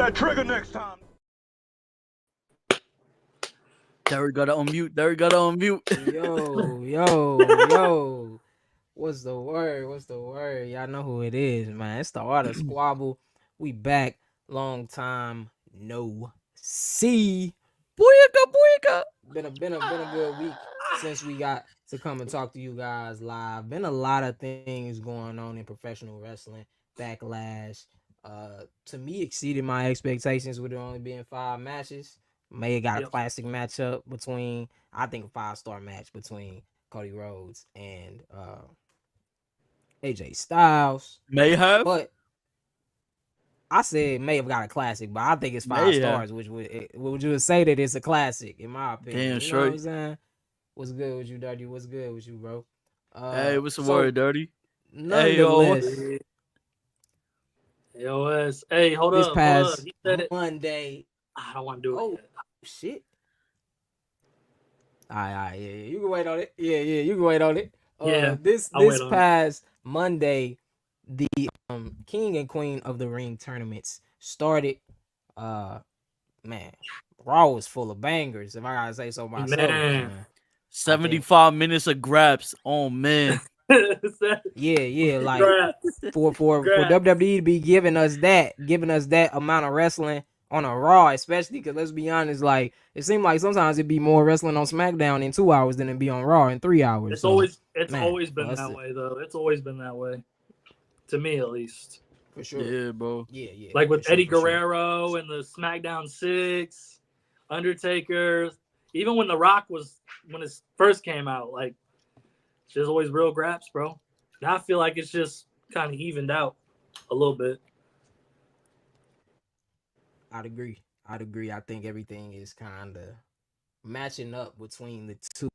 that trigger next time. Derek gotta unmute. Yo. What's the word? Y'all know who it is, man. It's the art of Squabble. We back. Long time no see. Booyaka. Been a good week since we got to come and talk to you guys live. Been a lot of things going on in professional wrestling. Backlash. To me, exceeded my expectations with it only being 5 matches. May have got a classic matchup between, I think, a 5-star match between Cody Rhodes and AJ Styles. May have. But I said may have got a classic, but I think it's 5 stars, which would you say that it's a classic in my opinion. Damn, you know what I'm saying? What's good with you, Dirty? What's good with you, bro? Hey, what's the word, Dirty? Nonetheless, Yo, hey, hold this up. past He said it. Monday. I don't want to do it. Oh, shit. All right, yeah. You can wait on it. Yeah, you can wait on it. This past Monday, the King and Queen of the Ring tournaments started. Man, Raw was full of bangers. If I gotta say so myself, man. 75 minutes of graps. Oh man. Yeah, like for WWE to be giving us that amount of wrestling on a Raw, especially because let's be honest, like it seemed like sometimes it'd be more wrestling on SmackDown in 2 hours than it'd be on Raw in 3 hours. It's always been that way though. It's always been that way, to me at least. For sure. Yeah, bro. Yeah. Like with Eddie Guerrero and the SmackDown 6, Undertaker, even when The Rock when it first came out, like there's always real graps, bro. Now I feel like it's just kind of evened out a little bit. I'd agree. I think everything is kind of matching up between the two.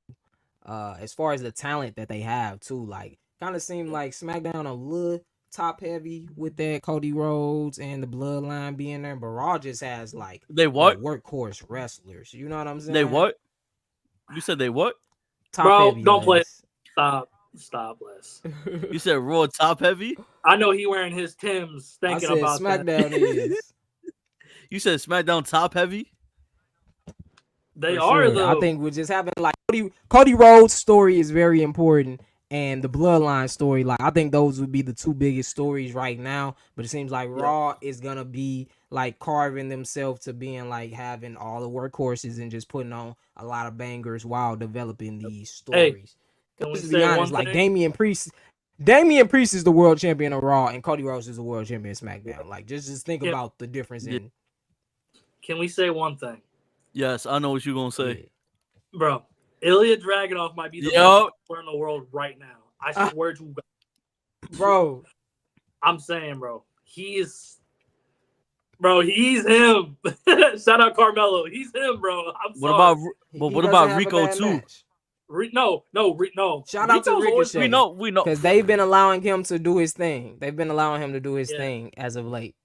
As far as the talent that they have too, like kind of seemed like SmackDown a little top heavy with that Cody Rhodes and the Bloodline being there, but Raw just has like workhorse wrestlers. You know what I'm saying? They what? You said they what? Top heavy. Don't play. Stop, Les. You said Raw top heavy? I know he wearing his Timbs thinking about SmackDown is. You said SmackDown top heavy? They are though. I think we just having like Cody Rhodes' story is very important, and the Bloodline story. Like I think those would be the two biggest stories right now. But it seems like Raw is gonna be like carving themselves to being like having all the workhorses and just putting on a lot of bangers while developing these stories. Let's be honest, like Damian Priest is the world champion of Raw, and Cody Rhodes is the world champion of SmackDown. Like just think about the difference in. Can we say one thing? Yes, I know what you're gonna say, bro. Ilya Dragunov might be the best player in the world right now. I swear to God, bro. I'm saying, bro, he's him. Shout out Carmelo, he's him, bro. What about Rico too? No. Shout out to Ricochet. We know because they've been allowing him to do his thing. Thing as of late.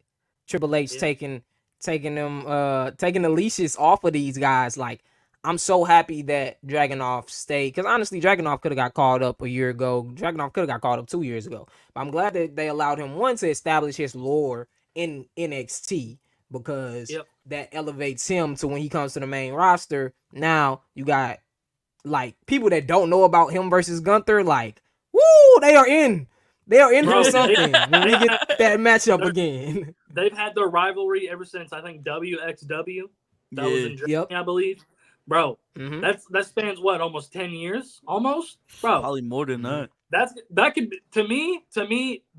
Triple H taking the leashes off of these guys. Like I'm so happy that Dragunov stayed, because honestly, Dragunov could have got called up a year ago. Dragunov could have got called up 2 years ago. But I'm glad that they allowed him to establish his lore in NXT, because that elevates him to when he comes to the main roster. Now you got like people that don't know about him versus Gunther, like, woo, they are in for something when we get that matchup again. They've had their rivalry ever since I think WXW. That was in Germany, I believe. Bro, that spans what, almost 10 years? Almost? Bro. Probably more than that. That could, to me,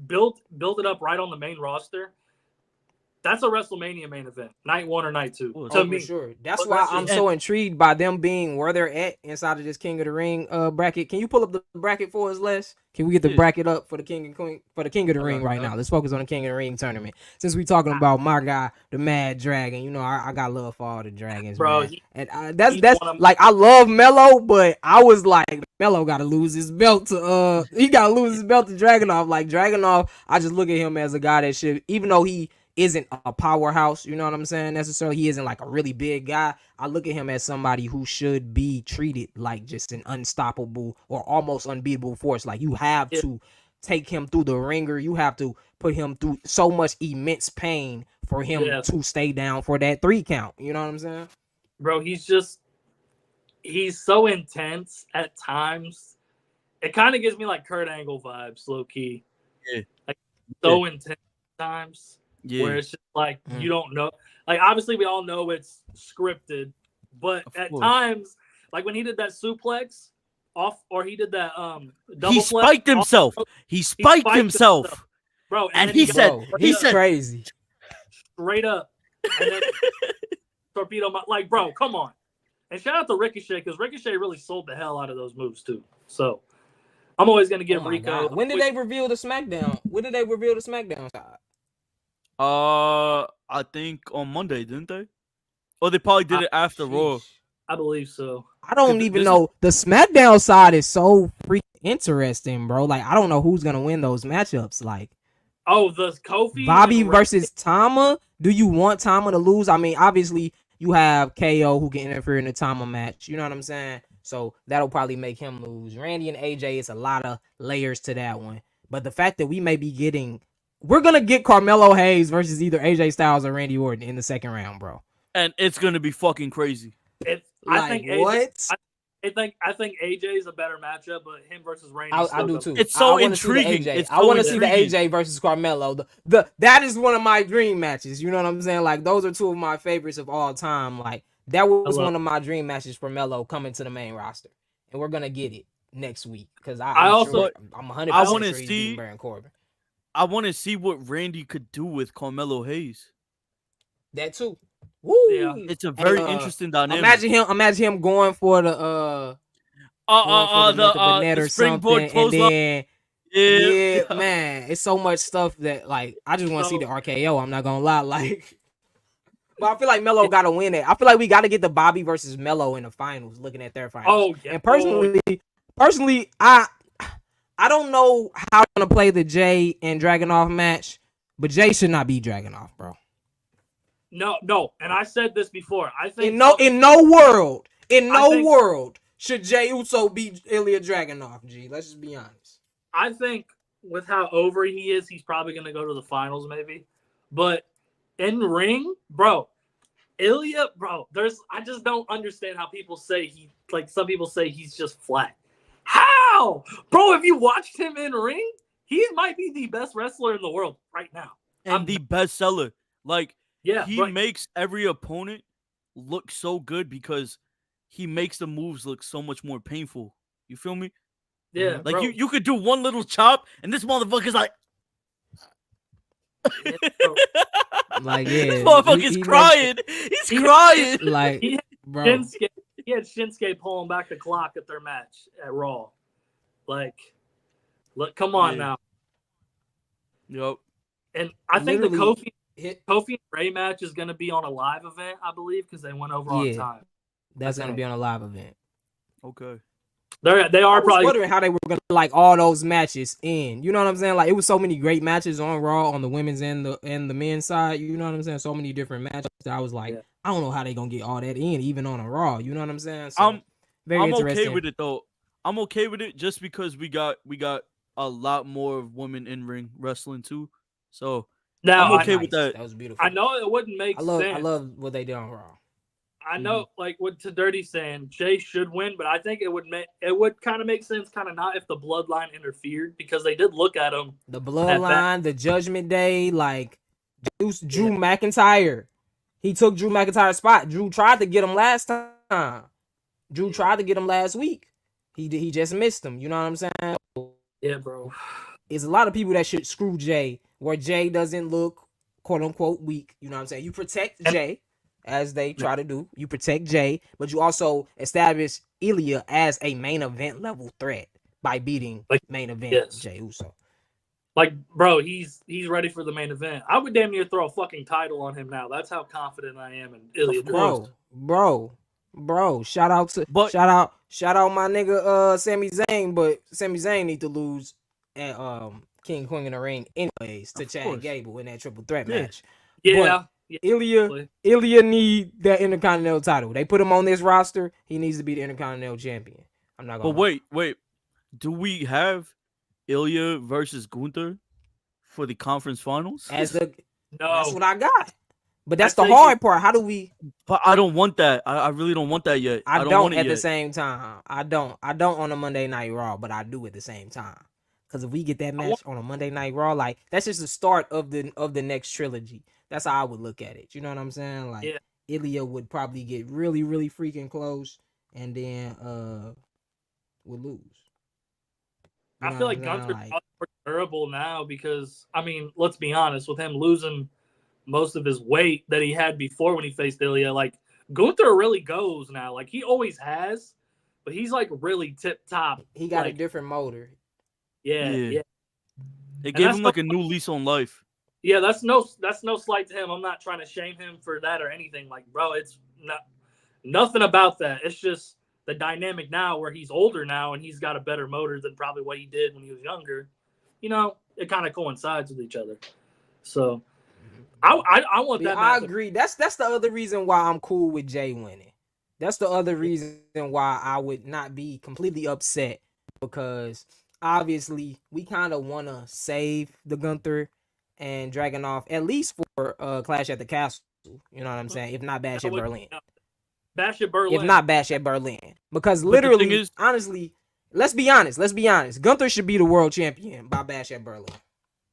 build it up right on the main roster. That's a WrestleMania main event, night 1 or night 2. To me, for sure. That's why I'm so intrigued by them being where they're at inside of this King of the Ring bracket. Can you pull up the bracket for us, Les? Can we get the bracket up for the King and Queen for the King of the Ring right now? Let's focus on the King of the Ring tournament. Since we talking about my guy, the Mad Dragon, you know I got love for all the dragons, bro. Man. And that's like I love Melo, but I was like Melo got to lose his belt to he got to lose his belt to Dragunov. Like Dragunov, I just look at him as a guy that should, even though he isn't a powerhouse, you know what I'm saying, necessarily, he isn't like a really big guy, I look at him as somebody who should be treated like just an unstoppable or almost unbeatable force. Like you have to take him through the ringer. You have to put him through so much immense pain for him to stay down for that 3 count. You know what I'm saying? Bro, he's so intense at times. It kind of gives me like Kurt Angle vibes, low key. Yeah. Like so intense at times. Yeah. Where it's just like you don't know. Like obviously we all know it's scripted, but at times, like when he did that suplex off, or he did that double he spiked himself. He spiked himself. Bro. And he said crazy. Straight up. And then torpedo like, bro, come on. And shout out to Ricochet, because Ricochet really sold the hell out of those moves too. So I'm always gonna give Rico. God. When did they reveal the SmackDown? When did they reveal the SmackDown side? I think on Monday, didn't they? Or they probably did it after Raw. I believe so. I don't even know. The SmackDown side is so freaking interesting, bro. Like I don't know who's gonna win those matchups. Like, the Kofi Bobby versus Tama. Do you want Tama to lose? I mean, obviously you have KO who can interfere in the Tama match. You know what I'm saying? So that'll probably make him lose. Randy and AJ, it's a lot of layers to that one. But the fact that we may be getting, we're gonna get Carmelo Hayes versus either AJ Styles or Randy Orton in the second round, bro. And it's gonna be fucking crazy. I think AJ is a better matchup, but him versus Randy. I do too. It's so intriguing. I want to see the AJ versus Carmelo. That is one of my dream matches. You know what I'm saying? Like those are two of my favorites of all time. Like that was one of my dream matches for Melo coming to the main roster, and we're gonna get it next week because I'm 100% sure he's beating Baron Corbin. I want to see what Randy could do with Carmelo Hayes. That too. Woo. Yeah, it's a very interesting dynamic. Imagine him going for the springboard clothesline. Yeah, man, it's so much stuff that like I just want to see the RKO. I'm not gonna lie, like, but I feel like Melo gotta win it. I feel like we gotta get the Bobby versus Melo in the finals. Looking at their finals, and personally, I don't know how I'm gonna play the Jay and Dragunov match, but Jay should not be Dragunov, bro. No, and I said this before. I think in no world should Jey Uso be Ilya Dragunov. G, let's just be honest. I think with how over he is, he's probably gonna go to the finals, maybe. But in ring, bro, Ilya, bro, I just don't understand how people say some people say he's just flat. How, bro? If you watched him in ring, he might be the best wrestler in the world right now, and the best seller. Like. Yeah, he makes every opponent look so good because he makes the moves look so much more painful. You feel me? Yeah. Like you could do one little chop and this motherfucker's like like this motherfucker's crying. He's crying. Like he had Shinsuke pulling back the clock at their match at Raw. Like, look, come on now. Yep. And I think the Kofi and Ray match is going to be on a live event, I believe, because they went over on time. That's going to be on a live event. Okay. They are probably wondering how they were going to like all those matches in. You know what I'm saying? Like it was so many great matches on Raw on the women's and the men's side. You know what I'm saying? So many different matches that I was like, I don't know how they going to get all that in, even on a Raw. You know what I'm saying? So, I'm okay with it though. I'm okay with it just because we got a lot more of women in ring wrestling too. So. Now, I'm okay with that. That was beautiful. I know it wouldn't make sense. I love what they did on Raw. I know, like what Dirty saying, Jay should win, but I think it would kind of make sense, kind of not if the Bloodline interfered, because they did look at him. The Bloodline, the Judgment Day, like Drew McIntyre. He took Drew McIntyre's spot. Drew tried to get him last time. Drew tried to get him last week. He just missed him. You know what I'm saying? Yeah, bro. It's a lot of people that should screw Jay, where Jay doesn't look quote unquote weak. You know what I'm saying? You protect Jay, as they try to do. You protect Jay, but you also establish Ilya as a main event level threat by beating main event Jey Uso. Like, bro, he's ready for the main event. I would damn near throw a fucking title on him now. That's how confident I am in Ilya. Bro. Shout out my nigga Sami Zayn, but Sami Zayn need to lose at King Queen in the Ring anyways to Chad Gable in that triple threat match. Yeah. But Ilya need that Intercontinental title. They put him on this roster. He needs to be the Intercontinental champion. I'm not gonna. But wait. Do we have Ilya versus Gunther for the conference finals. That's No, what I got. But that's I the take hard part. How do we? But I don't want that. I really don't want that yet. I don't want don't it at the yet. same time. I don't on a Monday Night Raw, but I do at the same time. Because if we get that match on a Monday Night Raw, like that's just the start of the next trilogy. That's how I would look at it. You know what I'm saying? Like Yeah. Ilya would probably get really, really freaking close, and then would lose. You I know feel what like I'm saying? Gunther's Like, more durable now because I mean, let's be honest, with him losing most of his weight that he had before when he faced Ilya, like Gunther really goes now. Like he always has, but he's like really tip top. he got a Like, different motor. yeah. It And gave that's him no, like a new lease on life. yeah, that's no slight to him. I'm not trying to shame him for that or anything. Like, bro, it's not nothing about that. It's just the dynamic now where he's older now and he's got a better motor than probably what he did when he was younger. You know, it kind of coincides with each other. So I want that. I agree. That's the other reason why I'm cool with Jay winning. That's the other reason why I would not be completely upset, because obviously we kind of want to save the Gunther and Dragunov at least for Clash at the Castle. You know what I'm saying? If not Bash at Berlin. Bash at Berlin. If not Bash at Berlin. Because But the thing literally, is- honestly, let's be honest. Gunther should be the world champion by Bash at Berlin.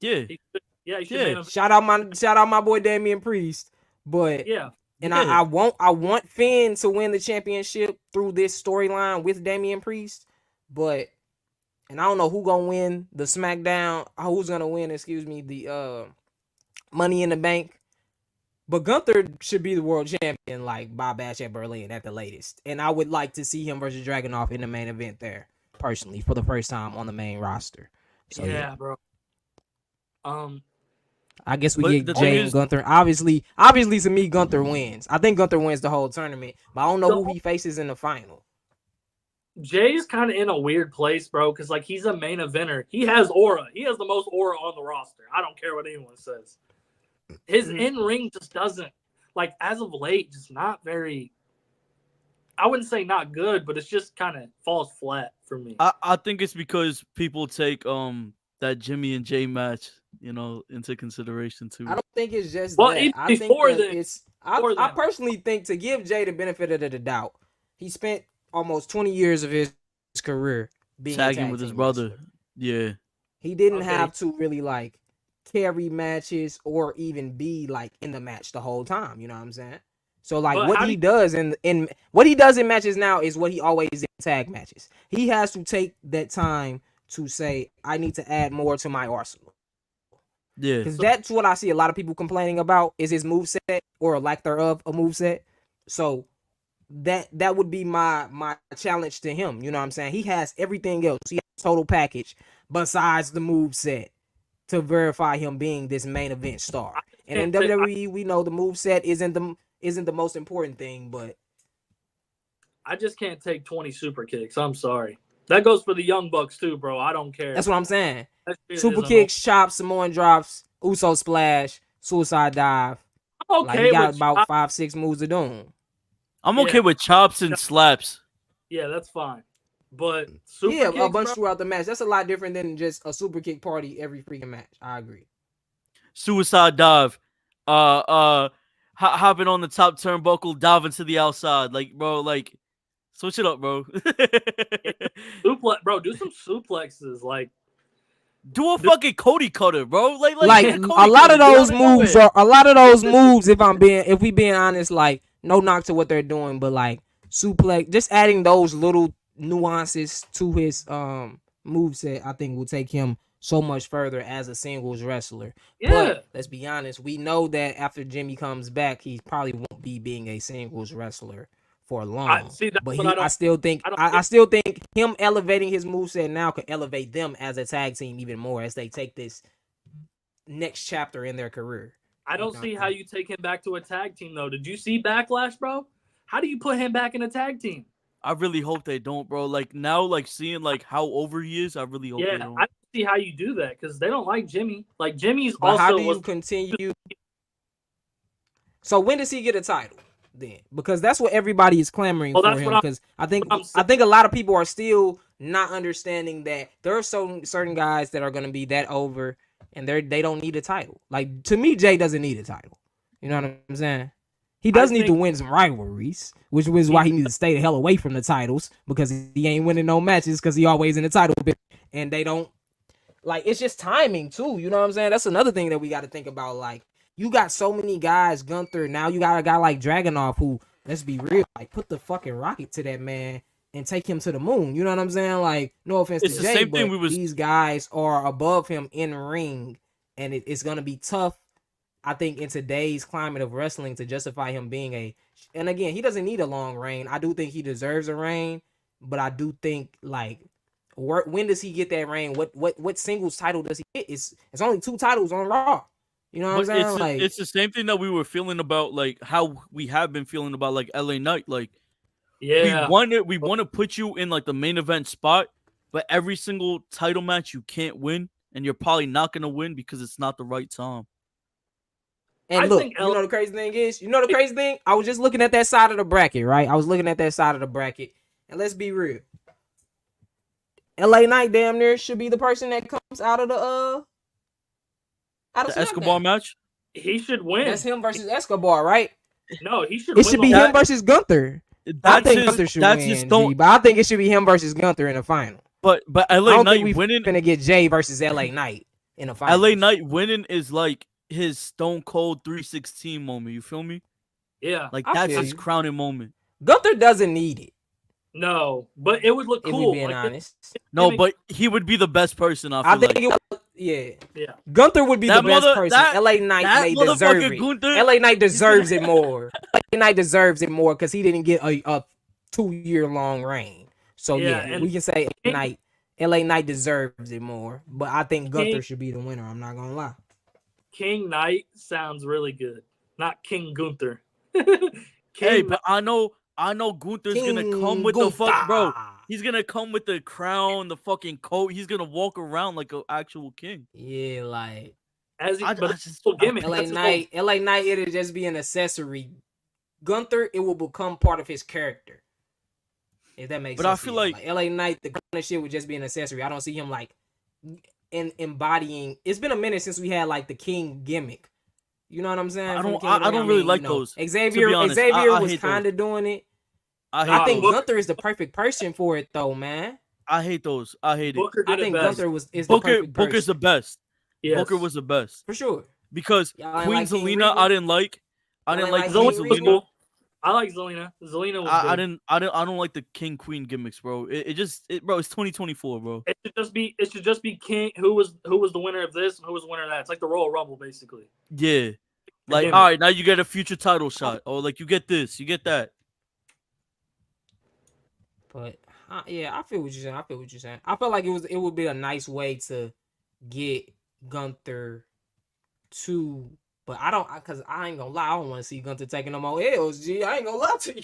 Yeah. He should Yeah. Shout out my boy Damian Priest. But yeah. and Yeah. I want Finn to win the championship through this storyline with Damian Priest, but and I don't know who gonna win the SmackDown, who's gonna win, the Money in the Bank. But Gunther should be the world champion, like by Bash at Berlin at the latest. And I would like to see him versus Dragunov in the main event there, personally, for the first time on the main roster. So yeah, bro. I guess we But get the Jay thing and is- Gunther. Obviously to me, Gunther wins. I think Gunther wins the whole tournament, but I don't know who he faces in the final. Jay's kind of in a weird place, bro, because like he's a main eventer. He has aura. He has the most aura on the roster. I don't care what anyone says. His in ring just doesn't, like, as of late, just not very. I wouldn't say not good, but it's just kind of falls flat for me. I think it's because people take that Jimmy and Jay match, into consideration too. I don't think it's just Well, that. even I think before that then- it's. before I then. personally think, to give Jay the benefit of the doubt, he spent almost 20 years of his career being a Tagging tag with his team brother. wrestler. Yeah. He didn't Okay. have to really like carry matches or even be like in the match the whole time. You know what I'm saying? So like But what how he do does in what he does in matches now is what he always did in tag matches. He has to take that time to say, I need to add more to my arsenal. Yeah. Because that's what I see a lot of people complaining about, is his moveset or lack thereof a moveset. So that would be my challenge to him. You know what I'm saying? He has everything else. He has a total package besides the moveset to verify him being this main event star. And in WWE, we know the moveset isn't the most important thing, but I just can't take 20 super kicks. I'm sorry. That goes for the Young Bucks too, bro. I don't care. that's what I'm saying. That shit Super is kicks, chops, Samoan drops, Uso splash, suicide dive. I'm Like okay he got with about 5-6 moves to do him. I'm Yeah. okay with chops and slaps. yeah, that's fine. But super Yeah, kicks, a bunch bro, throughout the match. That's a lot different than just a super kick party every freaking match. I agree. Suicide dive. Hopping on the top turnbuckle, diving to the outside. Like, bro, like, switch it up, bro. bro, do some suplexes. Like, Do a fucking Cody cutter, bro. Like Like Cody a lot cutter, of get those out moves nowhere. are a lot of those moves. If we being honest, like no knock to what they're doing, but like suplex, just adding those little nuances to his moveset, I think will take him so much further as a singles wrestler. yeah. But let's be honest, we know that after Jimmy comes back, he probably won't be being a singles wrestler for long. See, that's But what I still think him elevating his moveset now could elevate them as a tag team even more as they take this next chapter in their career. I don't see how you take him back to a tag team though. Did you see Backlash, bro? How do you put him back in a tag team? I really hope they don't, bro. Like now, like seeing like how over he is, I really hope they Yeah, don't. I don't see how you do that because they don't like Jimmy. Like Jimmy's But also how do you was continue? So when does he get a title then? Because that's what everybody is clamoring Well, for that's him. what Because I I'm think a lot of people are still not understanding that there are certain guys that are going to be that over and they don't need a title. Like, to me, Jay doesn't need a title. You know what I'm saying? He does need to win some rivalries, which is why he needs to stay the hell away from the titles, because he ain't winning no matches because he always in the title bit, and they don't, like, it's just timing too. You know what I'm saying? That's another thing that we got to think about. Like, you got so many guys, Gunther. Now you got a guy like Dragunov who, let's be real, like, put the fucking rocket to that man and take him to the moon. You know what I'm saying? Like, no offense to Jay, but these guys are above him in ring, and it's gonna be tough, I think, in today's climate of wrestling to justify him being and again, he doesn't need a long reign. I do think he deserves a reign, but I do think, like, when does he get that reign? What singles title does he get? It's only 2 titles on Raw. You know what I'm saying? It's the same thing that we were feeling about, like, how we have been feeling about, like, LA Knight. Like, yeah, we want to put you in, like, the main event spot, but every single title match you can't win, and you're probably not gonna win because it's not the right time. And look, you know the crazy thing is, I was just looking at that side of the bracket, right? And let's be real. LA Knight damn near should be the person that comes out of the Escobar match. He should win. That's him versus Escobar, right? No, he should. It should be him versus Gunther. I think Gunther should win, but I think it should be him versus Gunther in the final. But LA Knight winning, gonna get Jay versus LA Knight in the final. LA Knight winning is like his Stone Cold 316 moment. You feel me? Yeah, like that's his crowning moment. Gunther doesn't need it. No, but it would look cool. If we're being honest. No, but he would be the best person. I think yeah. Gunther would be the best person. LA Knight may deserve it. LA Knight deserves it more. LA Knight deserves it more because he didn't get a 2-year long reign. So yeah, we can say LA Knight deserves it more. But I think Gunther should be the winner. I'm not gonna lie. King Knight sounds really good. Not King Gunther. But I know Gunther's gonna come with the fuck, bro. He's gonna come with the crown, the fucking coat. He's gonna walk around like an actual king. Yeah, like LA Knight, it'll just be an accessory. Gunther, it will become part of his character. If that makes sense. But I feel like LA Knight, the kind of shit would just be an accessory. I don't see him like embodying. It's been a minute since we had like the king gimmick. You know what I'm saying? I don't really like those. Xavier was kind of doing it. I think Gunther is the perfect person for it, though, man. I hate those. I hate it. I think Gunther is the perfect person. Booker's the best. Yes. Booker was the best for sure. Because Queen Zelina, I didn't like. I didn't like Queen Zelina. I like Zelina. Zelina was good. I don't like the King Queen gimmicks, bro. Bro, it's 2024, bro. It should just be King. Who was the winner of this and who was the winner of that? It's like the Royal Rumble, basically. Yeah. Like, all right, now you get a future title shot. Or like you get this, you get that. But yeah, I feel what you're saying. I feel like it would be a nice way to get Gunther to, but because I ain't gonna lie, I don't want to see Gunther taking no more L's. G, I ain't gonna lie to you.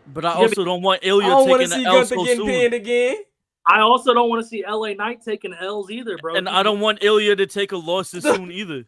But I also don't want Ilya taking the L so soon. Pinned again. I also don't want to see LA Knight taking L's either, bro. And I don't want Ilya to take a loss this soon either.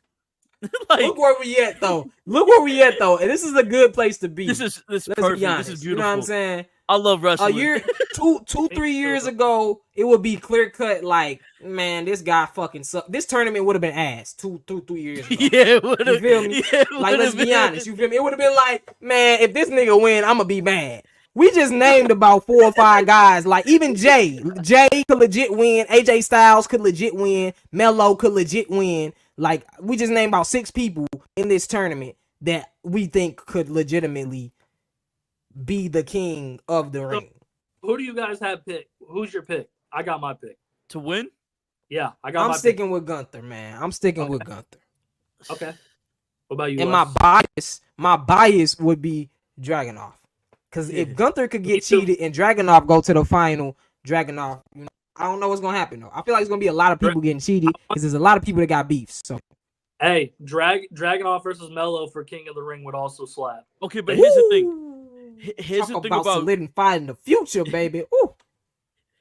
Look where we at though. And this is a good place to be. This is perfect. This is beautiful. You know what I'm saying? I love wrestling. A year, 3 years ago, it would be clear cut. Like, man, this guy fucking sucked. This tournament would have been ass 3 years ago. Yeah, you feel me? Like, let's be honest. You feel me? It would have been like, man, if this nigga win, I'm gonna be mad. We just named about 4 or 5 guys. Like, even Jay could legit win. AJ Styles could legit win. Melo could legit win. Like, we just named about 6 people in this tournament that we think could legitimately be the king of the ring. Who do you guys have picked? Who's your pick? I got my pick. To win? Yeah, I got I'm sticking with Gunther, man. I'm sticking with Gunther. Okay. What about you? And my bias would be Dragunov. Because if Gunther could get cheated and Dragunov go to the final, Dragunov, I don't know what's gonna happen though. I feel like it's gonna be a lot of people getting cheated because there's a lot of people that got beefs. So, hey, Dragunov versus Melo for King of the Ring would also slap. Okay, but here's the thing. Here's the thing about solidifying in the future, baby. Ooh.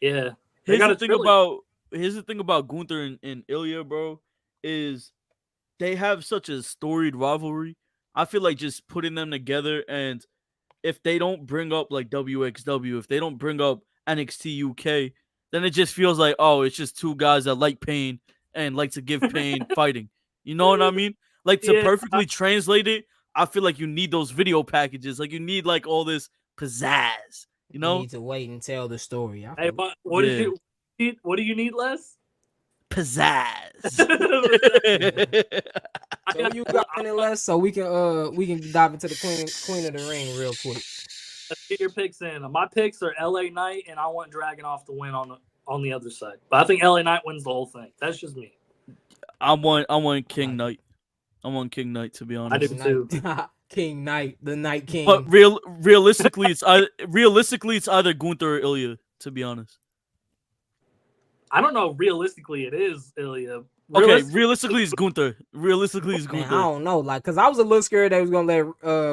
Yeah. Here's the thing about Gunther and Ilya, bro, is they have such a storied rivalry. I feel like just putting them together, and if they don't bring up like WXW, if they don't bring up NXT UK, then it just feels like, oh, it's just two guys that like pain and like to give pain fighting. You know what I mean? Like to Yeah. perfectly translate it, I feel like you need those video packages. Like you need like all this pizzazz. You You know? need to wait and tell the story. Hey, what did Yeah. you need? What do you need, Les? Pizzazz. So you got any less, so we can dive into the queen of the ring real quick. Let's get your picks in. My picks are LA Knight, and I want Dragunov to win on the other side. But I think LA Knight wins the whole thing. That's just me. I want King Knight. I want King Knight, to be honest. I do too. King Knight, the Night King. But realistically, it's either Gunther or Ilya, to be honest. I don't know. Realistically, it is Ilya. Okay, realistically, it's Gunther. Realistically, it's Man, Gunther. I don't know, like, cause I was a little scared they was gonna let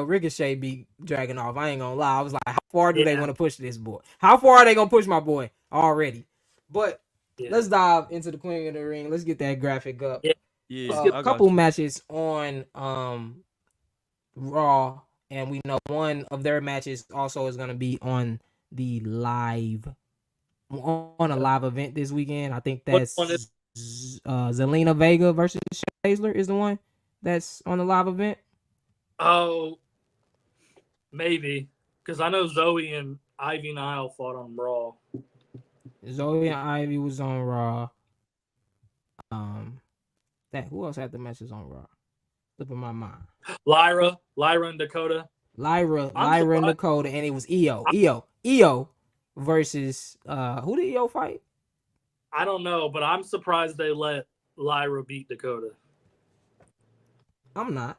Ricochet be dragging off. I ain't gonna lie. I was like, how far do they want to push this boy? How far are they gonna push my boy already? But let's dive into the Queen of the Ring. Let's get that graphic up. Yeah, a couple matches on Raw, and we know one of their matches also is gonna be on the live on a live event this weekend. I think that's Zelina Vega versus Baszler is the one that's on the live event. Oh, maybe, because I know Zoe and Ivy Nile fought on Raw. Zoe and Ivy was on Raw. That who else had the matches on Raw? Slipping my mind. Lyra and Dakota. Lyra and Dakota, and it was EO versus who did EO fight? I don't know, but I'm surprised they let Lyra beat Dakota. I'm not.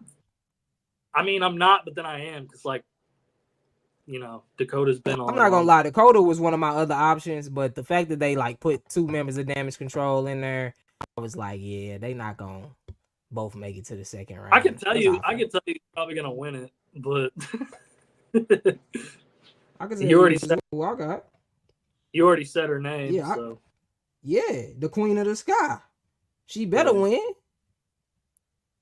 I mean, I'm not, but then I am, because, like, Dakota's been on. I'm not gonna lie, Dakota was one of my other options, but the fact that they like put two members of Damage Control in there, I was like, yeah, they not gonna both make it to the second round. I can tell you, he's probably gonna win it, but I can tell you already said who I got. You already said her name. Yeah, so. The Queen of the Sky. She better win.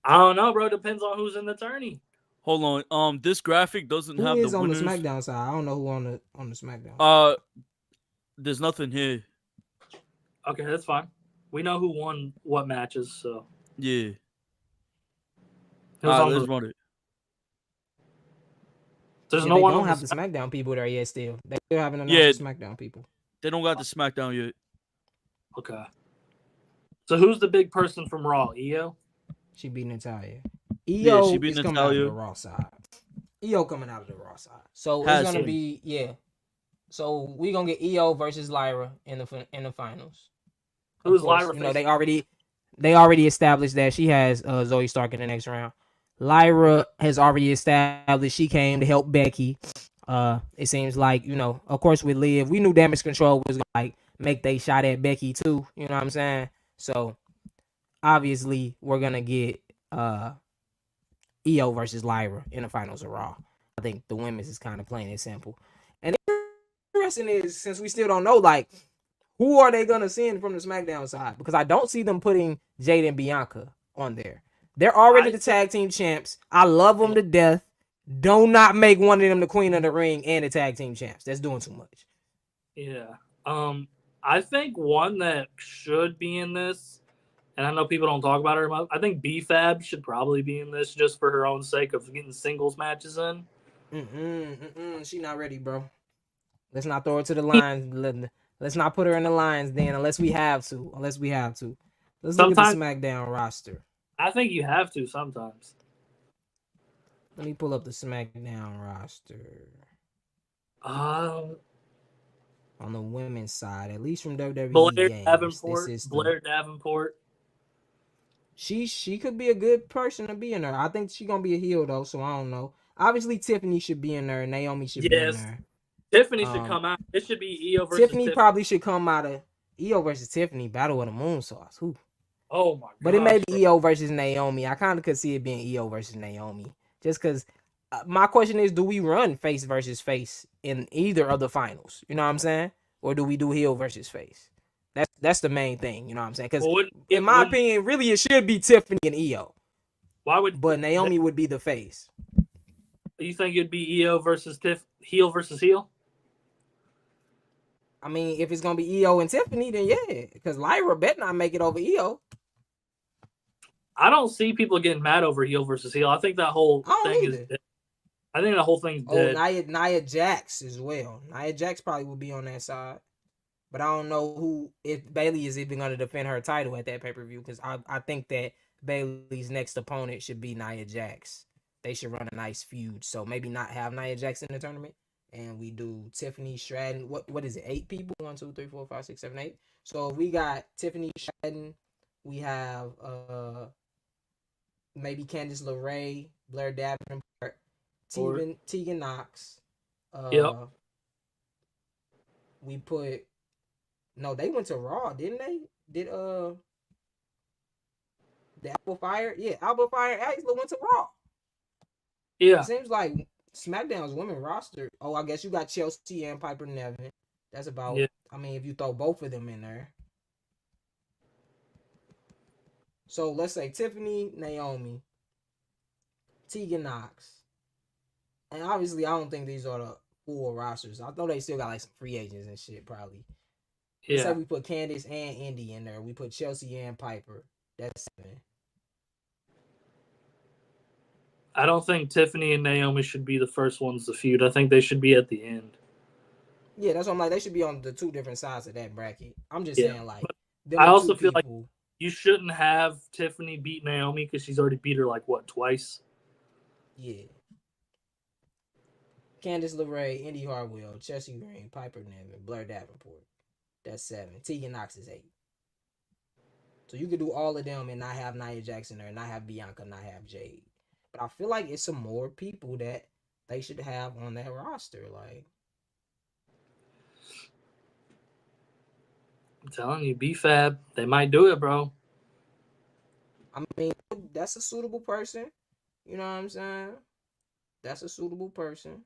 I don't know, bro. Depends on who's in the tourney. Hold on. This graphic doesn't have the winners. Who is on the SmackDown side? I don't know who on the SmackDown. There's nothing here. Okay, that's fine. We know who won what matches, so yeah. Let's run it. There's no one. They don't have the SmackDown people there yet. Still, they still haven't announced the SmackDown people. They don't got the SmackDown yet. Okay. So who's the big person from Raw? EO. She beat Natalia. EO she beat is coming out of the Raw side. EO coming out of the Raw side. So it's gonna be So we gonna get EO versus Lyra in the finals. Who's Lyra? You know they already established that she has Zoe Stark in the next round. Lyra has already established she came to help Becky. It seems like, of course with Liv, we knew Damage Control was gonna make they shot at Becky too. You know what I'm saying? So obviously we're gonna get EO versus Lyra in the finals of Raw. I think the women's is kind of plain and simple. And the interesting is, since we still don't know, who are they gonna send from the SmackDown side? Because I don't see them putting Jade and Bianca on there. They're already the tag team champs. I love them to death. Do not make one of them the Queen of the Ring and the tag team champs. That's doing too much. Yeah. I think one that should be in this, and I know people don't talk about her much, I think B-Fab should probably be in this just for her own sake of getting singles matches in. She not ready, bro. Let's not throw her to the lines. Let's not put her in the lines then, unless we have to. Let's look at the SmackDown roster. I think you have to sometimes. Let me pull up the SmackDown roster. On the women's side, at least from WWE Blair games, Davenport. Blair Davenport. She could be a good person to be in there. I think she's gonna be a heel though, so I don't know. Obviously, Tiffany should be in there. Naomi should be in there. Tiffany should come out. It should be EO versus Tiffany. Probably should come out of EO versus Tiffany battle of the Moonsaults. Ooh. Oh my god! But it may be EO versus Naomi. I kind of could see it being EO versus Naomi, just because. My question is, do we run face versus face in either of the finals? You know what I'm saying? Or do we do heel versus face? That's the main thing. You know what I'm saying? Because in my opinion, really it should be Tiffany and EO. But Naomi would be the face. You think it'd be EO versus heel versus heel? I mean, if it's gonna be Io and Tiffany, then yeah, because Lyra bet not make it over Io. I don't see people getting mad over heel versus heel. I think that whole I don't thing either. is dead. I think the whole thing's Oh, dead. Nia Jax as well. Nia Jax probably would be on that side. But I don't know if Bailey is even going to defend her title at that pay-per-view, because I think that Bailey's next opponent should be Nia Jax. They should run a nice feud. So maybe not have Nia Jax in the tournament. And we do Tiffany Stratton. What is it? 8 people? 1, 2, 3, 4, 5, 6, 7, 8. So we got Tiffany Stratton. We have maybe Candice LeRae, Blair Davenport, Tegan Knox. Yep. We put they went to Raw, didn't they? Did the Apple Fire? Yeah, Apple Fire actually went to Raw. Yeah. It seems like SmackDown's women roster. Oh, I guess you got Chelsea and Piper Niven. That's about. Yeah. I mean, if you throw both of them in there. So let's say Tiffany, Naomi, Tegan Knox, and obviously I don't think these are the full rosters. I know they still got like some free agents and shit probably. Yeah. Let's say we put Candice and Indy in there. We put Chelsea and Piper. That's 7. I don't think Tiffany and Naomi should be the first ones to feud. I think they should be at the end. Yeah, that's what I'm like. They should be on the 2 different sides of that bracket. I'm just saying, like, I also feel like you shouldn't have Tiffany beat Naomi because she's already beat her like what, twice? Yeah. Candice LeRae, Indy Hartwell, Chelsea Green, Piper Niven, Blair Davenport. That's 7. Tegan Knox is 8. So you could do all of them and not have Nia Jackson there, not have Bianca, not have Jade. But I feel like it's some more people that they should have on that roster. Like, I'm telling you, B-Fab, they might do it, bro. I mean, that's a suitable person. You know what I'm saying? That's a suitable person.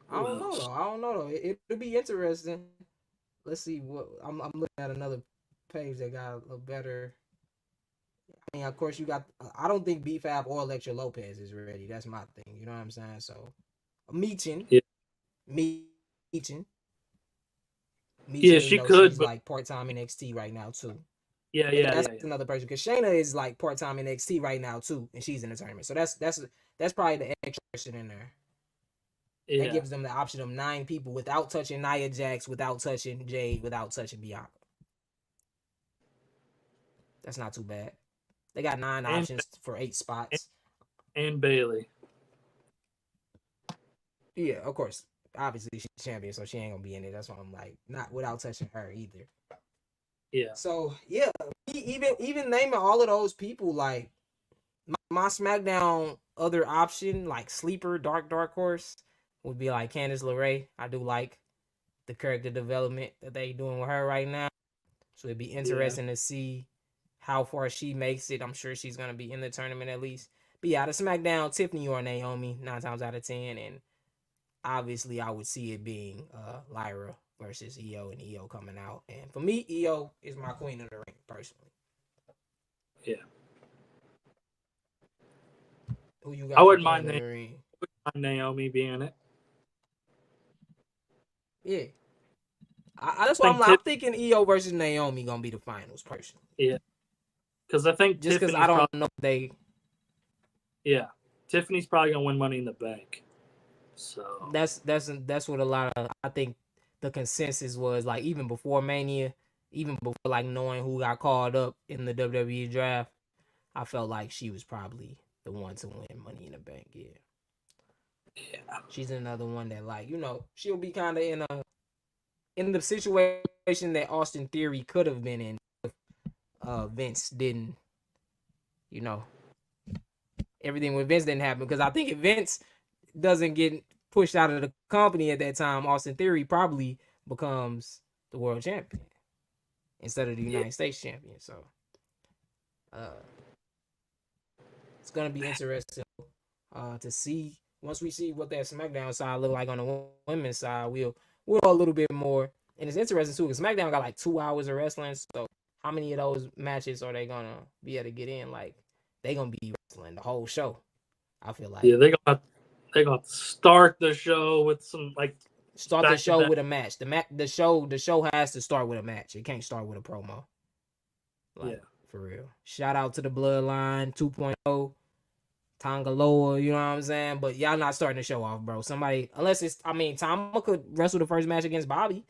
I don't know though. It'll be interesting. Let's see what I'm looking at another page that got a better. I mean, of course, you got. I don't think B-Fab or Electra Lopez is ready. That's my thing. You know what I'm saying? So, Meechin. Yeah, she could. She's like part-time NXT right now too. Yeah, that's another person because Shayna is like part-time NXT right now too, and she's in the tournament. So that's probably the extra person in there. Yeah. That gives them the option of 9 people without touching Nia Jax, without touching Jade, without touching Bianca. That's not too bad. They got 9 options for 8 spots. And Bailey. Yeah, of course. Obviously, she's champion, so she ain't gonna be in it. That's why I'm like, not without touching her either. Yeah. So yeah, even naming all of those people, like my SmackDown other option, like sleeper dark horse, would be like Candice LeRae. I do like the character development that they doing with her right now. So it'd be interesting to see how far she makes it. I'm sure she's gonna be in the tournament at least. But yeah, the SmackDown, Tiffany or Naomi, 9 times out of 10, and obviously I would see it being Lyra versus Io, and Io coming out. And for me, Io is my queen of the ring, personally. Yeah. Who you got? I wouldn't mind Naomi being in it. Yeah. That's why I'm thinking Io versus Naomi gonna be the finals, personally. Yeah. Because I think just because I don't know they. Yeah, Tiffany's probably gonna win Money in the Bank. So that's what a lot of, I think the consensus was, like, even before Mania, even before like knowing who got called up in the WWE draft, I felt like she was probably the one to win Money in the Bank. Yeah. She's another one that, like, you know, she'll be kind of in the situation that Austin Theory could have been in if Vince didn't, you know, everything with Vince didn't happen. Because I think if Vince doesn't get pushed out of the company at that time, Austin Theory probably becomes the world champion instead of the United States champion. So it's gonna be interesting to see. Once we see what that SmackDown side look like on the women's side, we'll a little bit more. And it's interesting too because SmackDown got like 2 hours of wrestling. So how many of those matches are they gonna be able to get in? Like, they gonna be wrestling the whole show, I feel like. Yeah, they're they're going to start the show with some start the show back-to-back. with a match. The show has to start with a match. It can't start with a promo. Like, for real. Shout out to the Bloodline 2.0. Tangaloa, you know what I'm saying? But y'all not starting the show off, bro. Somebody, unless it's, I mean, Tama could wrestle the first match against Bobby.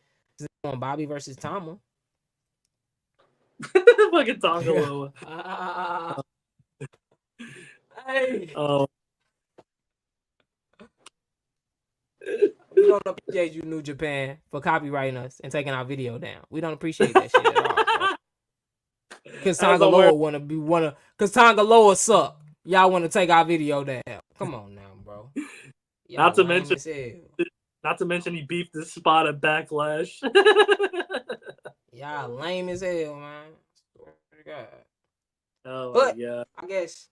On Bobby versus Tama. Fucking Tangaloa. Hey. Oh. We don't appreciate you, New Japan, for copywriting us and taking our video down. We don't appreciate that shit at all, bro. Because Tangaloa suck. Y'all want to take our video down. Come on now, bro. Not to mention he beefed this spot at Backlash. Y'all lame as hell, man. Swear to God. Oh, but yeah. I guess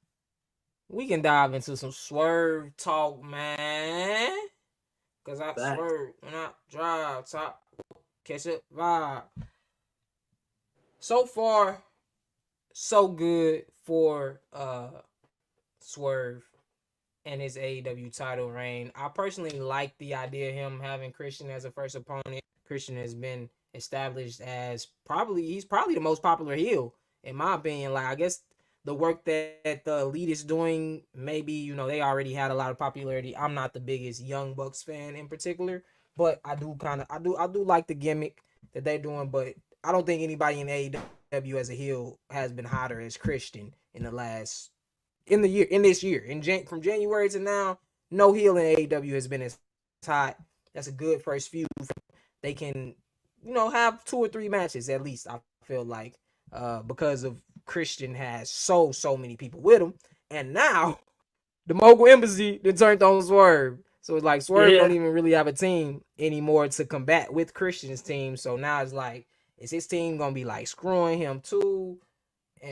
we can dive into some Swerve talk, man. Because I swerve when I drive, top, catch up, vibe. So far, so good for Swerve and his AEW title reign. I personally like the idea of him having Christian as a first opponent. Christian has been established as he's probably the most popular heel, in my opinion. Like, I guess the work that the Elite is doing, maybe, they already had a lot of popularity. I'm not the biggest Young Bucks fan in particular, but I do like the gimmick that they're doing, but I don't think anybody in AEW as a heel has been hotter as Christian in this year. From January to now, no heel in AEW has been as hot. That's a good first feud. They can, have 2 or 3 matches at least, I feel like, because of Christian has so many people with him. And now the Mogul Embassy then turned on Swerve. So it's like Swerve don't even really have a team anymore to combat with Christian's team. So now it's like, is his team gonna be like screwing him too?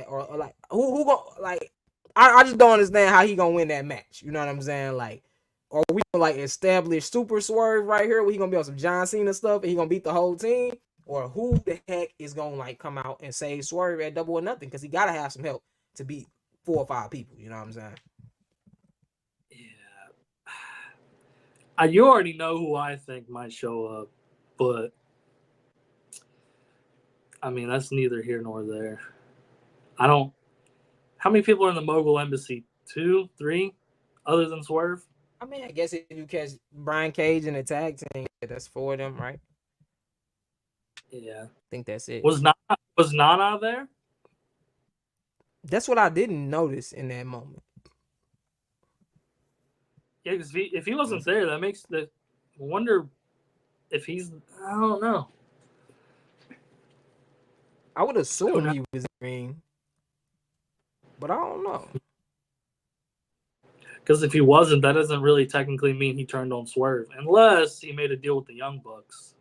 Or like who gonna like I just don't understand how he gonna win that match. You know what I'm saying? Like, or we gonna like establish Super Swerve right here where he gonna be on some John Cena stuff and he gonna beat the whole team? Or who the heck is gonna like come out and save Swerve at Double or Nothing? Because he gotta have some help to beat 4 or 5 people. You know what I'm saying? Yeah. You already know who I think might show up, but I mean that's neither here nor there. How many people are in the Mogul Embassy? 2, 3, other than Swerve? I mean, I guess if you catch Brian Cage in the tag team, that's 4 of them, right? Yeah. I think that's it. Was Nana there? That's what I didn't notice in that moment. Yeah, because if he wasn't there, that makes the wonder if he's. I don't know. I would assume he was in the ring, but I don't know. Because if he wasn't, that doesn't really technically mean he turned on Swerve, unless he made a deal with the Young Bucks.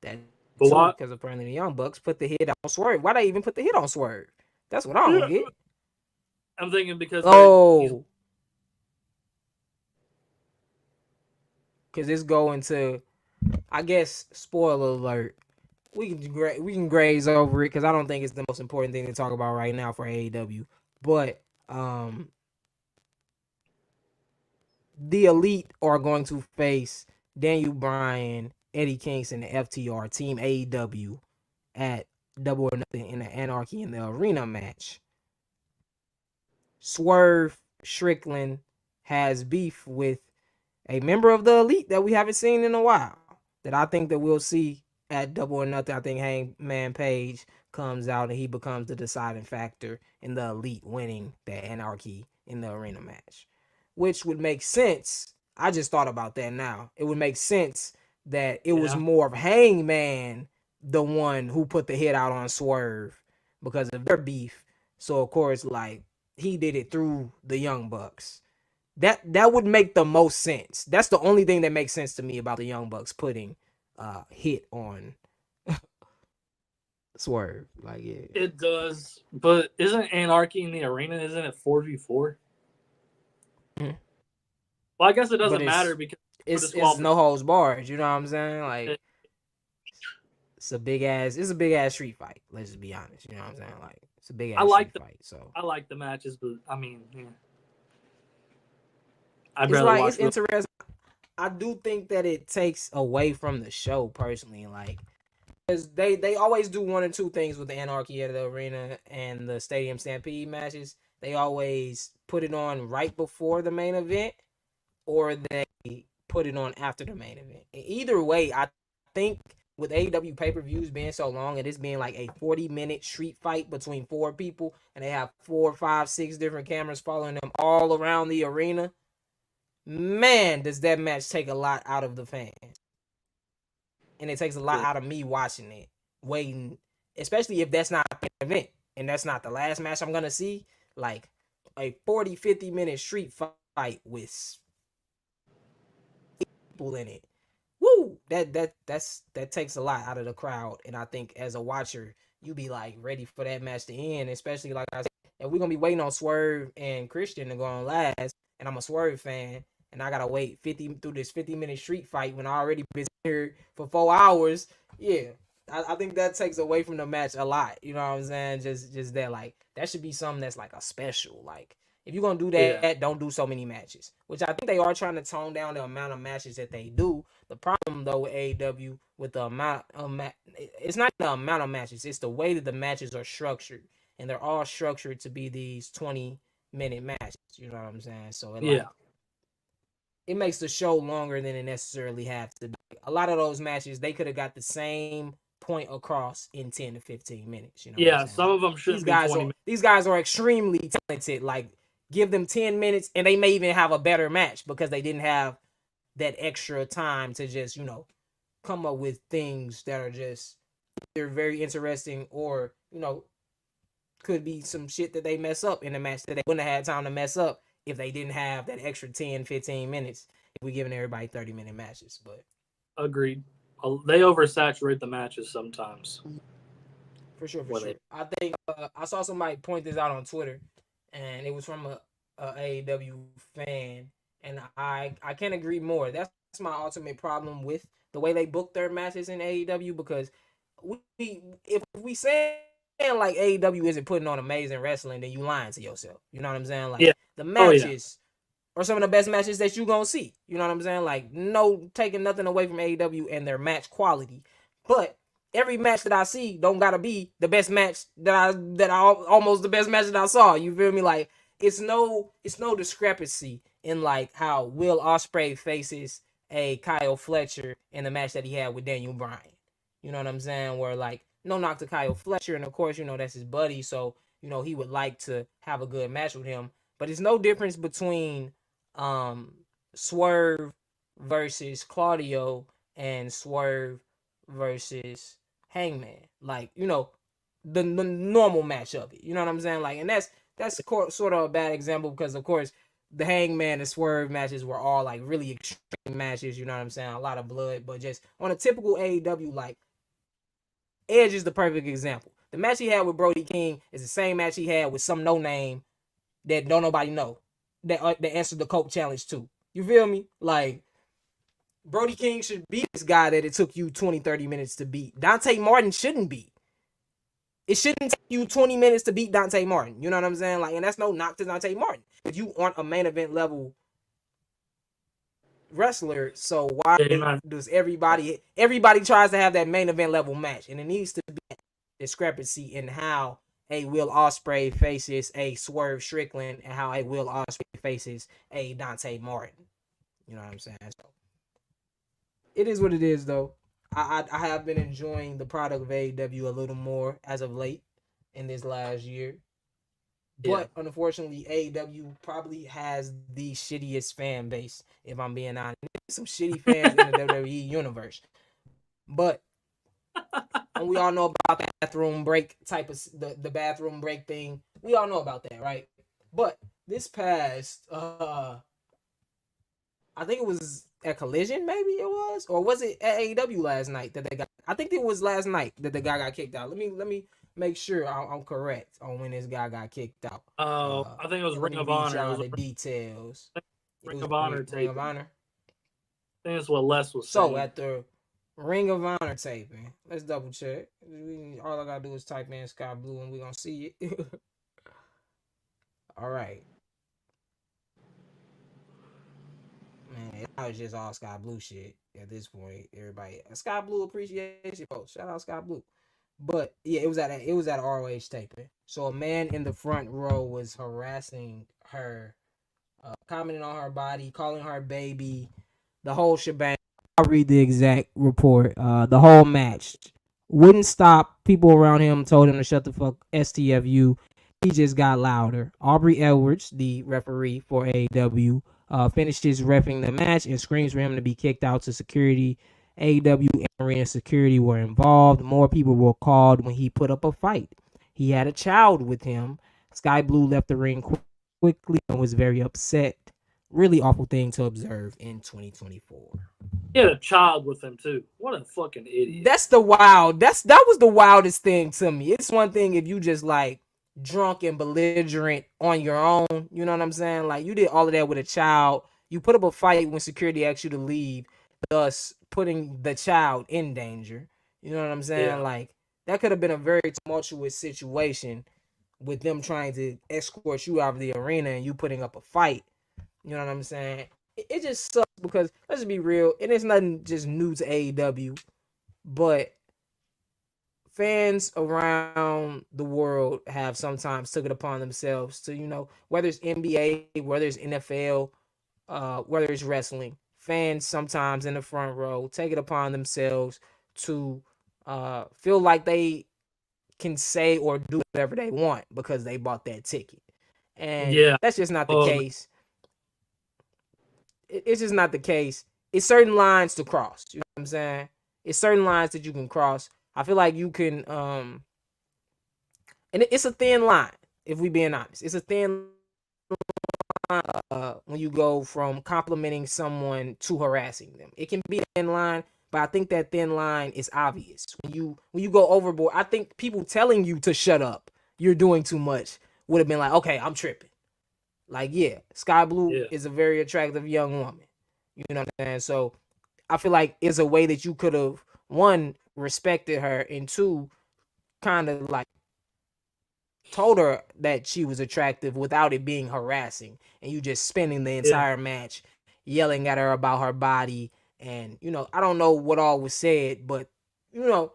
Because apparently the Young Bucks put the hit on Swerve. Why they even put the hit on Swerve? That's what I don't get. I'm thinking because because it's going to, I guess, spoiler alert. We can graze over it because I don't think it's the most important thing to talk about right now for AEW. But the Elite are going to face Daniel Bryan, Eddie Kingston, and FTR, Team AEW, at Double or Nothing in the Anarchy in the Arena match. Swerve Strickland has beef with a member of the Elite that we haven't seen in a while, that I think that we'll see at Double or Nothing. I think Hangman Page comes out and he becomes the deciding factor in the Elite winning the Anarchy in the Arena match, which would make sense. I just thought about that now. It would make sense that it was more of Hangman, the one who put the hit out on Swerve because of their beef. So of course, like, he did it through the Young Bucks. That would make the most sense. That's the only thing that makes sense to me about the Young Bucks putting hit on Swerve. Like, yeah. It does, but isn't Anarchy in the Arena? Isn't it 4v4? Mm-hmm. Well, I guess it doesn't matter because it's no holds barred. You know what I'm saying? Like, it's a big ass street fight. Let's just be honest. You know what I'm saying? Like, it's a big ass street fight. So I like the matches, but I mean, yeah. I'd It's rather like watch. it's interesting. I do think that it takes away from the show personally, like because they always do one or two things with the Anarchy at the Arena and the Stadium Stampede matches. They always put it on right before the main event, or they put it on after the main event. Either way, I think with AEW pay-per-views being so long and this being like a 40-minute street fight between four people, and they have 4, 5, 6 different cameras following them all around the arena, man, does that match take a lot out of the fans. And it takes a lot out of me watching it, waiting, especially if that's not an event and that's not the last match I'm going to see. Like a 40, 50-minute street fight with people in it. Woo! That takes a lot out of the crowd. And I think as a watcher, you be like ready for that match to end, especially like I said, if we're going to be waiting on Swerve and Christian to go on last, and I'm a Swerve fan, and I gotta wait 50 through this 50-minute street fight when I already been here for 4 hours. Yeah, I think that takes away from the match a lot. You know what I'm saying? Just that, like, that should be something that's like a special. Like, if you're gonna do that, don't do so many matches. Which I think they are trying to tone down the amount of matches that they do. The problem though with AEW with the amount of it's not the amount of matches, it's the way that the matches are structured, and they're all structured to be these 20-minute matches. You know what I'm saying? So it makes the show longer than it necessarily has to be. A lot of those matches, they could have got the same point across in 10 to 15 minutes. You know what I'm saying? Some of them shouldn't be 20 minutes. These guys are extremely talented. Like, give them 10 minutes and they may even have a better match because they didn't have that extra time to just, come up with things that are just either very interesting or, could be some shit that they mess up in the match that they wouldn't have had time to mess up if they didn't have that extra 10, 15 minutes. If we giving everybody 30-minute matches. But agreed. They oversaturate the matches sometimes. For sure. I think I saw somebody point this out on Twitter, and it was from a AEW fan, and I can't agree more. That's my ultimate problem with the way they book their matches in AEW, because if we say like AEW isn't putting on amazing wrestling, then you lying to yourself. You know what I'm saying? Like the matches are some of the best matches that you gonna see. You know what I'm saying? Like, no taking nothing away from AEW and their match quality, but every match that I see don't gotta be the best match that I almost the best match that I saw. You feel me? Like, it's no discrepancy in like how Will Ospreay faces a Kyle Fletcher in the match that he had with Daniel Bryan. You know what I'm saying? Where, like, no knock to Kyle Fletcher, and of course, that's his buddy, so he would like to have a good match with him. But it's no difference between Swerve versus Claudio and Swerve versus Hangman. Like, the normal match of it. You know what I'm saying? Like, and that's sort of a bad example because, of course, the Hangman and Swerve matches were all like really extreme matches. You know what I'm saying? A lot of blood, but just on a typical AEW, like, Edge is the perfect example. The match he had with Brody King is the same match he had with some no name that don't nobody know that answered the Cope challenge too. You feel me? Like, Brody King should be this guy that it took you 20, 30 minutes to beat. Dante Martin shouldn't be. It shouldn't take you 20 minutes to beat Dante Martin. You know what I'm saying? Like, and that's no knock to Dante Martin. If you aren't a main event level wrestler, so why does everybody tries to have that main event level match? And it needs to be a discrepancy in how a Will Ospreay faces a Swerve Strickland and how a Will Ospreay faces a Dante Martin. You know what I'm saying? So it is what it is, though. I have been enjoying the product of AEW a little more as of late in this last year. But unfortunately, AEW probably has the shittiest fan base, if I'm being honest. There's some shitty fans in the WWE universe. But and we all know about the bathroom break type of the bathroom break thing. We all know about that, right? But this past I think it was at Collision, maybe it was, or was it at AEW last night that they got? I think it was last night that the guy got kicked out. Let me make sure I'm correct on when this guy got kicked out. I think it was Ring of Honor. The details. Ring of Honor. Ring of Honor. I think that's what Les was saying. So at the Ring of Honor taping, let's double check. All I gotta do is type in Sky Blue and we're gonna see it. All right. Now it's just all Sky Blue shit at this point. Everybody, Sky Blue appreciation post. Shout out Sky Blue. But yeah, it was at ROH taping. So a man in the front row was harassing her, commenting on her body, calling her baby, the whole shebang. I'll read the exact report. The whole match wouldn't stop. People around him told him to shut the fuck STFU. He just got louder. Aubrey Edwards, the referee for AEW, finished his reffing the match and screams for him to be kicked out to security. AEW and arena security were involved. More people were called when he put up a fight. He had a child with him. Sky Blue left the ring quickly and was very upset. Really awful thing to observe in 2024. He had a child with him too. What a fucking idiot. That's the wild. That was the wildest thing to me. It's one thing if you just like drunk and belligerent on your own. You know what I'm saying? Like you did all of that with a child. You put up a fight when security asked you to leave, thus putting the child in danger. You know what I'm saying? Yeah. Like that could have been a very tumultuous situation with them trying to escort you out of the arena and you putting up a fight. You know what I'm saying? It just sucks because let's just be real, and it's nothing just new to AEW, but fans around the world have sometimes took it upon themselves to, you know, whether it's NBA, whether it's NFL, whether it's wrestling, fans sometimes in the front row take it upon themselves to feel like they can say or do whatever they want because they bought that ticket. And Yeah. that's just not the case. It's just not the case. It's certain lines to cross. You know what I'm saying? It's certain lines that you can cross. I feel like you can, and it's a thin line, if we being honest. It's a thin line when you go from complimenting someone to harassing them. It can be a thin line, but I think that thin line is obvious. When you go overboard, I think people telling you to shut up, you're doing too much, would have been like, okay, I'm tripping. Like, yeah, Sky Blue is a very attractive young woman. You know what I'm saying? So I feel like it's a way that you could have, one, respected her, and two, kind of like told her that she was attractive without it being harassing. And you just spending the entire match yelling at her about her body. And, you know, I don't know what all was said, but, you know,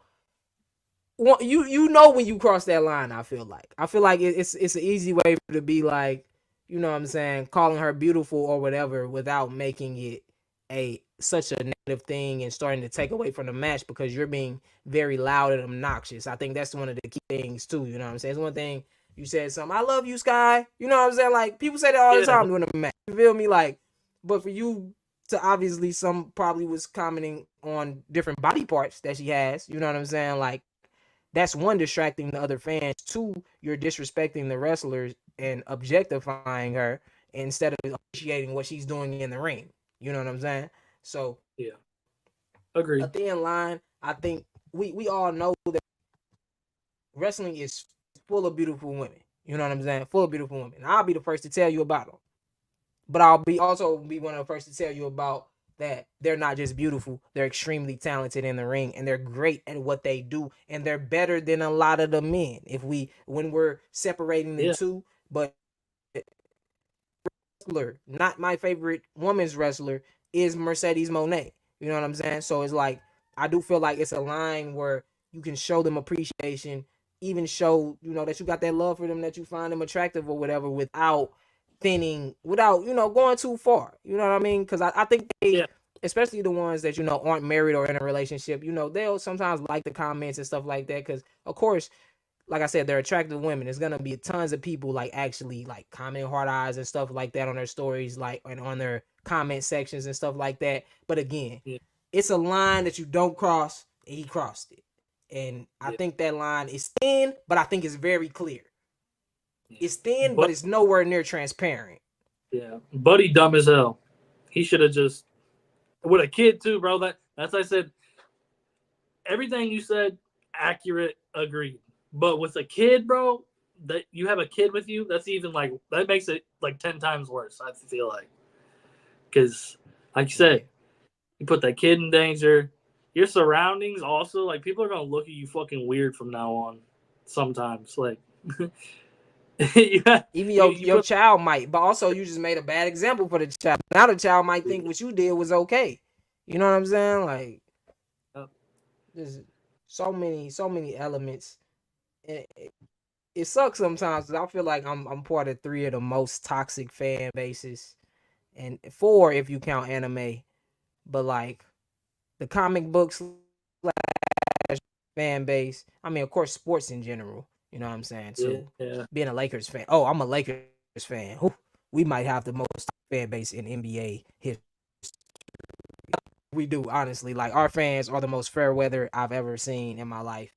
you know when you cross that line, I feel like it's an easy way to be like, you know what I'm saying, calling her beautiful or whatever without making it such a negative thing and starting to take away from the match because you're being very loud and obnoxious. I think that's one of the key things too. You know what I'm saying? It's one thing you said something, I love you, Skye. You know what I'm saying? Like people say that all the time during the match. You feel me? Like, but for you to obviously some probably was commenting on different body parts that she has. You know what I'm saying? Like that's one, distracting the other fans. Two, you're disrespecting the wrestlers and objectifying her instead of appreciating what she's doing in the ring. You know what I'm saying? So yeah, agreed. A thin line. I think we all know that wrestling is full of beautiful women. You know what I'm saying? Full of beautiful women. I'll be the first to tell you about them, but I'll also be one of the first to tell you about that they're not just beautiful, they're extremely talented in the ring and they're great at what they do and they're better than a lot of the men when we're separating the two. But wrestler, not my favorite women's wrestler, is Mercedes Moné. You know what I'm saying? So it's like I do feel like it's a line where you can show them appreciation, even show, you know, that you got that love for them, that you find them attractive or whatever without you know, going too far. You know what I mean? Because I think especially the ones that, you know, aren't married or in a relationship, you know, they'll sometimes like the comments and stuff like that. Because, of course, like I said, they're attractive women. There's going to be tons of people, like, actually, like, commenting hard eyes and stuff like that on their stories, like, and on their comment sections and stuff like that. But, again, it's a line that you don't cross, and he crossed it. And I think that line is thin, but I think it's very clear. It's thin, but it's nowhere near transparent. Yeah, Buddy dumb as hell. He should have just with a kid too, bro. That's I said. Everything you said, accurate, agreed. But with a kid, bro, that you have a kid with you, that's even like that makes it like 10 times worse. I feel like because, like you say, you put that kid in danger. Your surroundings also, like people are gonna look at you fucking weird from now on. Sometimes, like. Yeah, Even you, your child might, but also you just made a bad example for the child. Now the child might think what you did was okay. You know what I'm saying? Like, there's so many elements. And it sucks sometimes 'cause I feel like I'm part of 3 of the most toxic fan bases, and 4 if you count anime. But like the comic books fan base. I mean, of course, sports in general. You know what I'm saying too. yeah. Being a Lakers fan. Oh, I'm a Lakers fan. Whew, we might have the most fan base in NBA history. We do, honestly. Like our fans are the most fair weather I've ever seen in my life.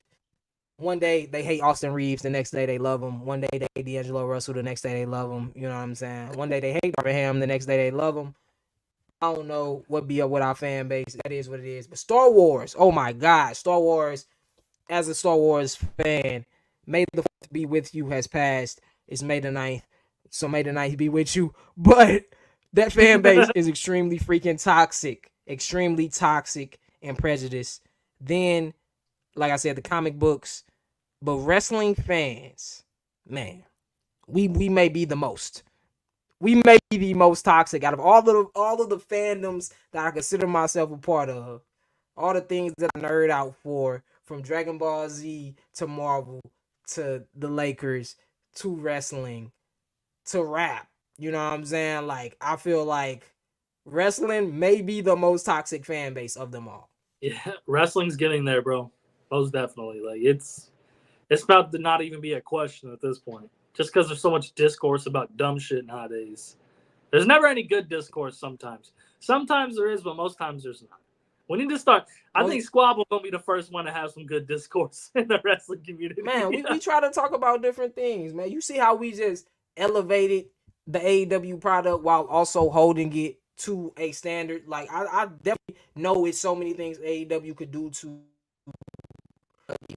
One day they hate Austin Reeves, the next day they love him. One day they hate D'Angelo Russell, the next day they love him. You know what I'm saying? One day they hate Abraham, the next day they love him. I don't know what be up with our fan base. That is what it is. But Star Wars, oh my God, Star Wars. As a Star Wars fan, May the 4th be with you has passed. It's May the 9th, so May the 9th be with you. But that fan base is extremely freaking toxic and prejudiced. Then, like I said, the comic books, but wrestling fans, man, we may be the most. We may be the most toxic out of all of the fandoms that I consider myself a part of. All the things that I nerd out for, from Dragon Ball Z to Marvel to the Lakers to wrestling to rap. You know what I'm saying? Like, I feel like wrestling may be the most toxic fan base of them all. Yeah, wrestling's getting there, bro. Most definitely. Like it's about to not even be a question at this point. Just because there's so much discourse about dumb shit nowadays. There's never any good discourse sometimes. Sometimes there is, but most times there's not. We need to start. I think Squabble gonna be the first one to have some good discourse in the wrestling community. Man, we try to talk about different things, man. You see how we just elevated the AEW product while also holding it to a standard. Like I definitely know it's so many things AEW could do to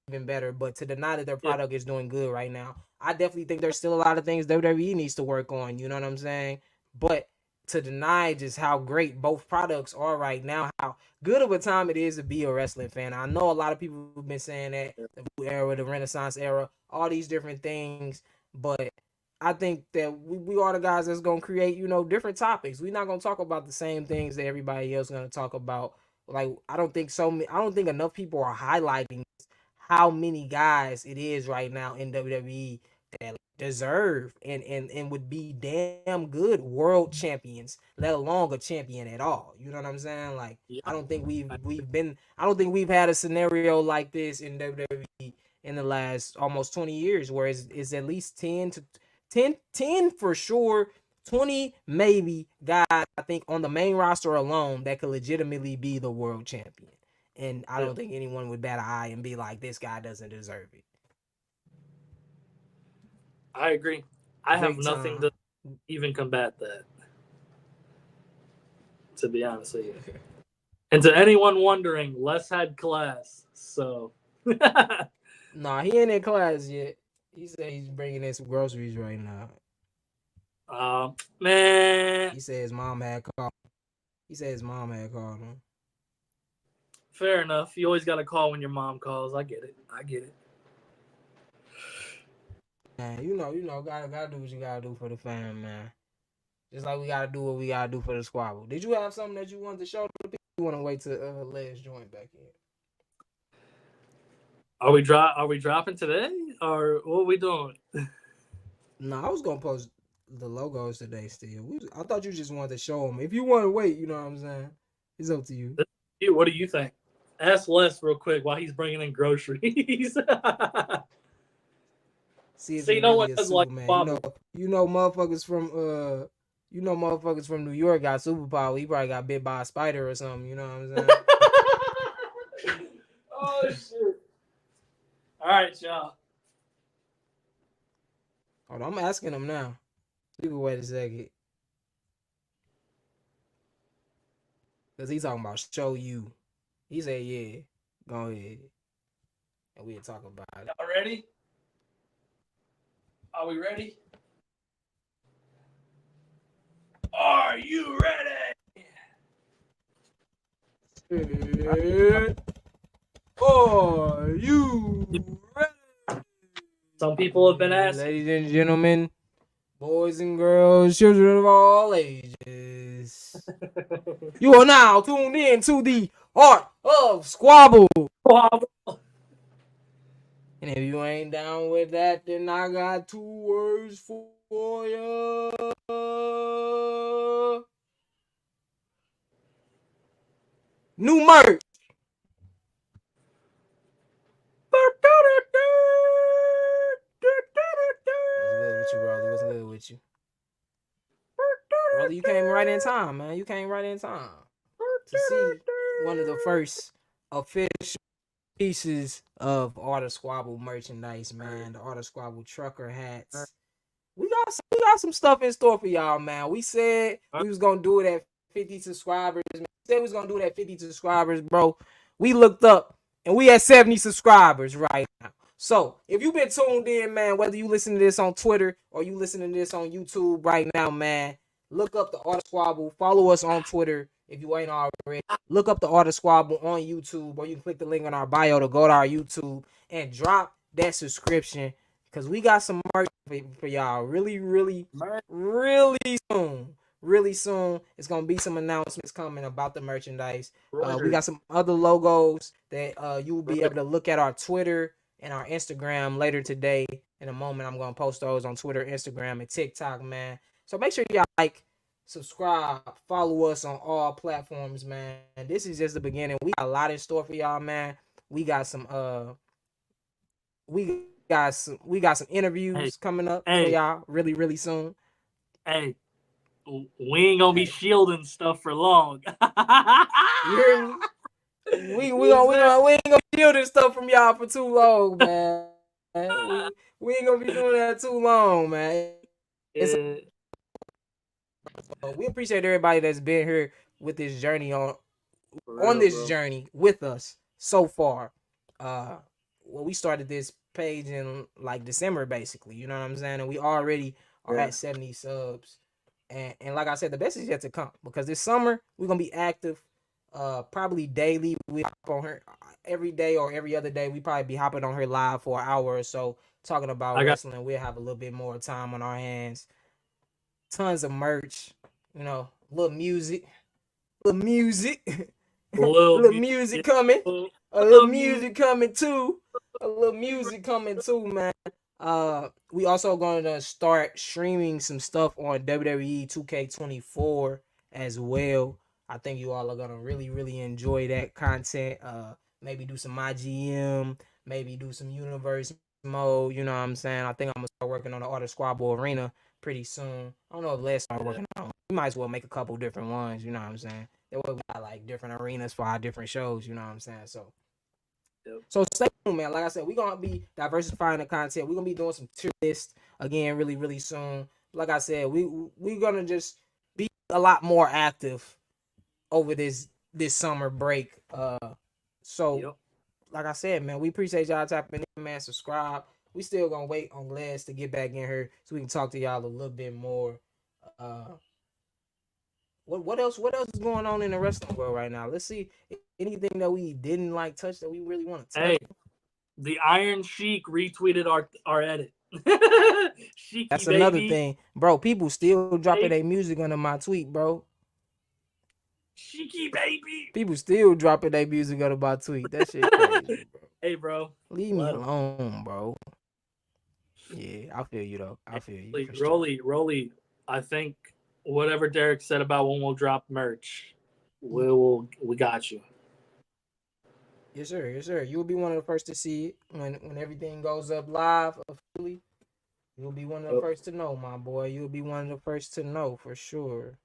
even better, but to deny that their product is doing good right now, I definitely think there's still a lot of things WWE needs to work on. You know what I'm saying? But to deny just how great both products are right now, how good of a time it is to be a wrestling fan. I know a lot of people have been saying that the Blue era, the Renaissance era, all these different things, but I think that we are the guys that's gonna create, different topics. We're not gonna talk about the same things that everybody else is gonna talk about. Like I don't think enough people are highlighting how many guys it is right now in WWE that deserve and would be damn good world champions, let alone a champion at all. You know what I'm saying? Like I don't think we've had a scenario like this in WWE in the last almost 20 years where it's at least 10 for sure, 20 maybe guys I think on the main roster alone that could legitimately be the world champion. And I don't think anyone would bat an eye and be like, this guy doesn't deserve it. I agree. I have nothing to even combat that, to be honest with you. And to anyone wondering, Les had class, so. Nah, he ain't in class yet. He said he's bringing in some groceries right now. Man. He said his mom had called him. Fair enough. You always got to call when your mom calls. I get it. Man, you know, gotta do what you gotta do for the fam, man. Just like we gotta do what we gotta do for the squabble. Did you have something that you wanted to show the people? You want to wait to Les join back in? Are we dropping today, or what are we doing? No, I was gonna post the logos today. Still, I thought you just wanted to show them. If you want to wait, you know what I'm saying. It's up to you. What do you think? Ask Les real quick while he's bringing in groceries. See if he's really a Superman. Like motherfuckers from New York got superpower. He probably got bit by a spider or something. You know what I'm saying? Oh shit! All right, y'all. Hold on, I'm asking him now. You can wait a second. Because he's talking about show you. He said, yeah, go ahead. And we'll talk about it. Y'all ready? Are we ready? Are you ready? Are you ready? Some people have been asking. Ladies and gentlemen, boys and girls, children of all ages. You are now tuned in to the Art of Squabble. And if you ain't down with that, then I got 2 words for you. New merch. What's good with you, Rolly? You came right in time, man. You came right in time to see one of the first official pieces of Art of Squabble merchandise, man. The Art of Squabble trucker hats. We got some stuff in store for y'all, man. We said we was gonna do it at 50 subscribers. Man. We said we was gonna do it at 50 subscribers, bro. We looked up and we at 70 subscribers right now. So if you've been tuned in, man, whether you listen to this on Twitter or you listen to this on YouTube right now, man, look up the Art of Squabble. Follow us on Twitter if you ain't already. Look up the Art of Squabble on YouTube, or you can click the link on our bio to go to our YouTube and drop that subscription, because we got some merch for y'all really soon. Really soon. It's going to be some announcements coming about the merchandise. We got some other logos that you will be able to look at our Twitter and our Instagram later today. In a moment, I'm going to post those on Twitter, Instagram, and TikTok, man. So make sure y'all like, subscribe, follow us on all platforms, man. This is just the beginning. We got a lot in store for y'all, man. We got some interviews coming up for y'all really soon. Hey, we ain't gonna be shielding stuff for long. You hear me? We ain't gonna be shielding stuff from y'all for too long, man. We ain't gonna be doing that too long, man. We appreciate everybody that's been here with this journey journey with us so far. We started this page in like December, basically. You know what I'm saying? And we already are at 70 subs. And like I said, the best is yet to come, because this summer we're gonna be active. Probably daily. We hop on her every day or every other day. We probably be hopping on her live for an hour or so talking about wrestling. We'll have a little bit more time on our hands. Tons of merch, you know, little music coming. A little music coming too, man. We also going to start streaming some stuff on WWE 2K24 as well. I think you all are gonna really enjoy that content. Maybe do some IGM, maybe do some universe mode. You know what I'm saying? I think I'm gonna start working on the Art of Squabble Arena pretty soon. I don't know if let's start working on it. We might as well make a couple different ones. You know what I'm saying? That way we got like different arenas for our different shows. You know what I'm saying? So stay tuned, man. Like I said, we're gonna be diversifying the content. We're gonna be doing some tier lists again really soon. Like I said, we're gonna just be a lot more active over this summer break. Like I said, man, we appreciate y'all tapping in, man. Subscribe. We still gonna wait on Les to get back in here so we can talk to y'all a little bit more. What else is going on in the wrestling world right now? Let's see anything that we didn't like touch that we really want to touch. Hey, the Iron Sheik retweeted our edit. That's another thing, bro. People still dropping their music under my tweet, bro. Sheiky baby. People still dropping their music under my tweet. That shit crazy, bro. Hey, bro. Leave me alone, bro. Yeah, I feel you though. I feel you. Rolly. I think whatever Derek said about when we'll drop merch, we got you. Yes, sir. You'll be one of the first to see it when everything goes up live officially. You'll be one of the first to know, my boy. You'll be one of the first to know for sure.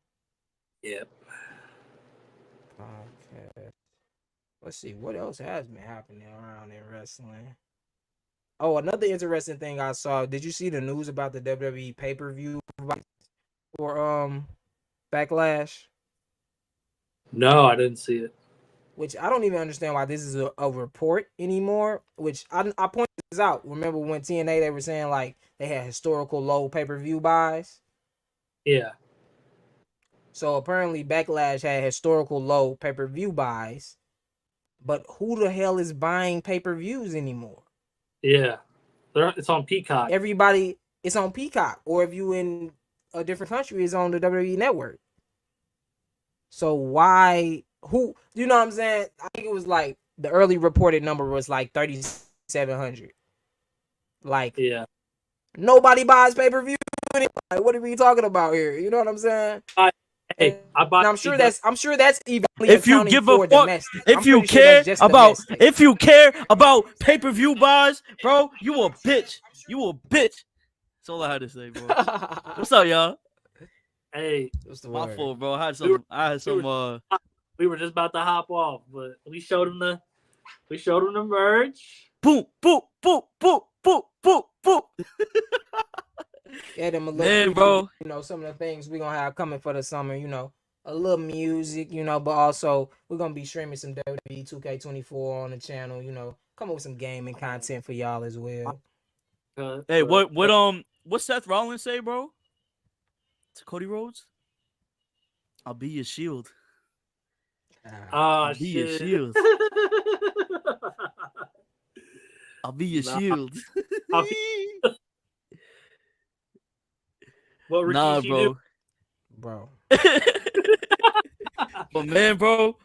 Yep. Okay. Let's see what else has been happening around in wrestling. Oh, another interesting thing I saw. Did you see the news about the WWE pay-per-view for Backlash? No, I didn't see it. Which I don't even understand why this is a report anymore. Which I pointed this out. Remember when TNA, they were saying like they had historical low pay-per-view buys? Yeah. So apparently Backlash had historical low pay-per-view buys. But who the hell is buying pay-per-views anymore? Yeah. It's on Peacock. Everybody, it's on Peacock, or if you in a different country, it's on the WWE Network. So why? Who? You know what I'm saying? I think it was like the early reported number was like 3,700. Like, Yeah. nobody buys pay per view. Like, what are we talking about here? You know what I'm saying? Hey, I'm sure that's even if you give a fuck, domestic. if you care about pay-per-view buys, bro, you a bitch. You a bitch. That's all I had to say, bro. What's up, y'all? Hey, my fault, bro. I had some. We were just about to hop off, but we showed him the merge. Boom, boom, boom, boom, boom, boom, boom. Yeah, them a little Man, bro. You know, some of the things we're gonna have coming for the summer, you know, a little music, you know, but also we're gonna be streaming some WWE 2K24 on the channel, you know, come up with some gaming content for y'all as well. Hey, what Seth Rollins say, bro? To Cody Rhodes? I'll be your shield. I'll be your shield. I'll be your shield. What Rikishi bro. But man, bro,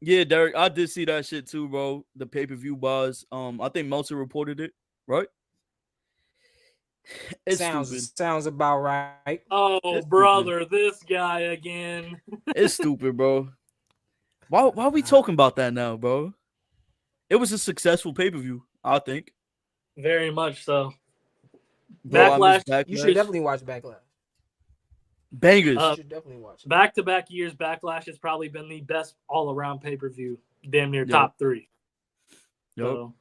yeah, Derek, I did see that shit too, bro. The pay-per-view buzz. I think Meltzer reported it, right? It's sounds about right. Oh, it's brother, stupid. This guy again. It's stupid, bro. Why are we talking about that now, bro? It was a successful pay-per-view, I think. Very much so. Bro, Backlash. You should definitely watch Backlash. Bangers. You should definitely watch it. Back-to-back years, Backlash has probably been the best all-around pay-per-view. Damn near top 3. Yep. So,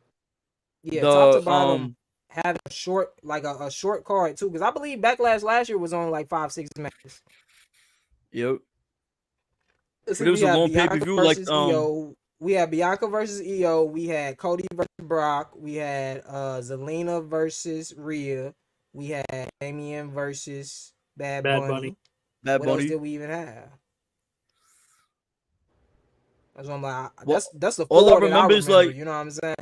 yeah, top to bottom. Have a short, like a short card too, because I believe Backlash last year was only like 5-6 matches. Yep. But it was a long pay-per-view, like EO. We had Bianca versus EO. We had Cody versus Brock. We had Zelina versus Rhea. We had Damian versus Bad Bunny. What else did we even have? That's what I'm like. That's the all I remember is like, you know what I'm saying?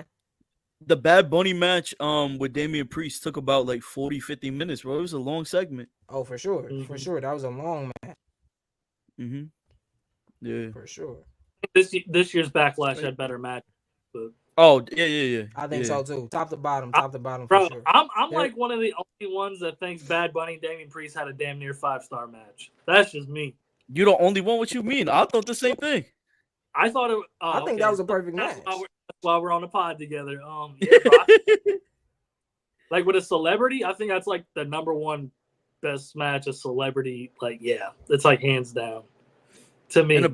The Bad Bunny match with Damian Priest took about like 40-50 minutes, bro. It was a long segment. Oh, for sure. Mm-hmm. For sure. That was a long match. Mm-hmm. Yeah. For sure. This year's Backlash had better matches. But... Oh, yeah. I think so too. Top to bottom, for bro, sure. I'm like one of the only ones that thinks Bad Bunny and Damian Priest had a damn near 5-star match. That's just me. You're the only one. What you mean? I thought the same thing. I thought it. I think that was a perfect match. That's why we're on the pod together. Yeah, like with a celebrity, I think that's like the number one best match. A celebrity, like it's like hands down to me. And a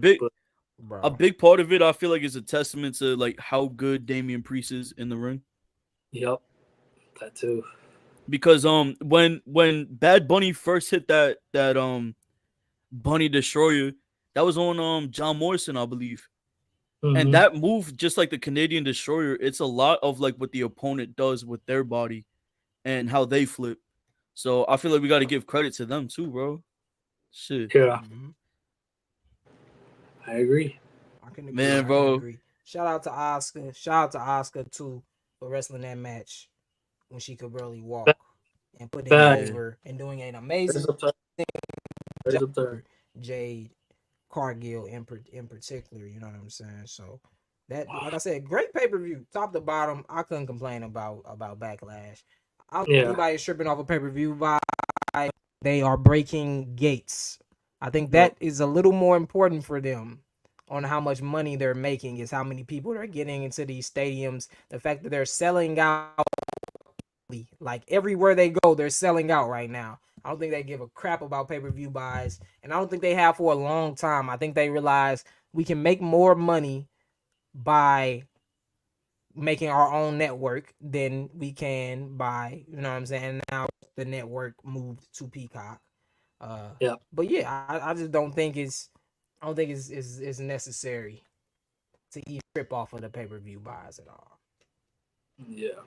big part of it, I feel like, is a testament to like how good Damian Priest is in the ring. Yep, that too. Because when Bad Bunny first hit that Bunny Destroyer, that was on John Morrison, I believe. Mm-hmm. And that move, just like the Canadian Destroyer, it's a lot of like what the opponent does with their body and how they flip. So I feel like we got to give credit to them too, bro. Shit. Yeah. Mm-hmm. I agree. Man, bro. Shout out to Asuka. Shout out to Asuka too for wrestling that match when she could barely walk and putting it over and doing an amazing thing. Jade Cargill in particular, you know what I'm saying? So that, like I said, great pay-per-view, top to bottom. I couldn't complain about Backlash. I don't think anybody is stripping off a pay-per-view vibe. They are breaking gates. I think that is a little more important for them on how much money they're making, is how many people are getting into these stadiums. The fact that they're selling out, like everywhere they go, they're selling out right now. I don't think they give a crap about pay-per-view buys, and I don't think they have for a long time. I think they realize we can make more money by making our own network than we can by, you know what I'm saying? And now the network moved to Peacock. But yeah, I just don't think it's necessary to even strip off of the pay-per-view buys at all. Yeah,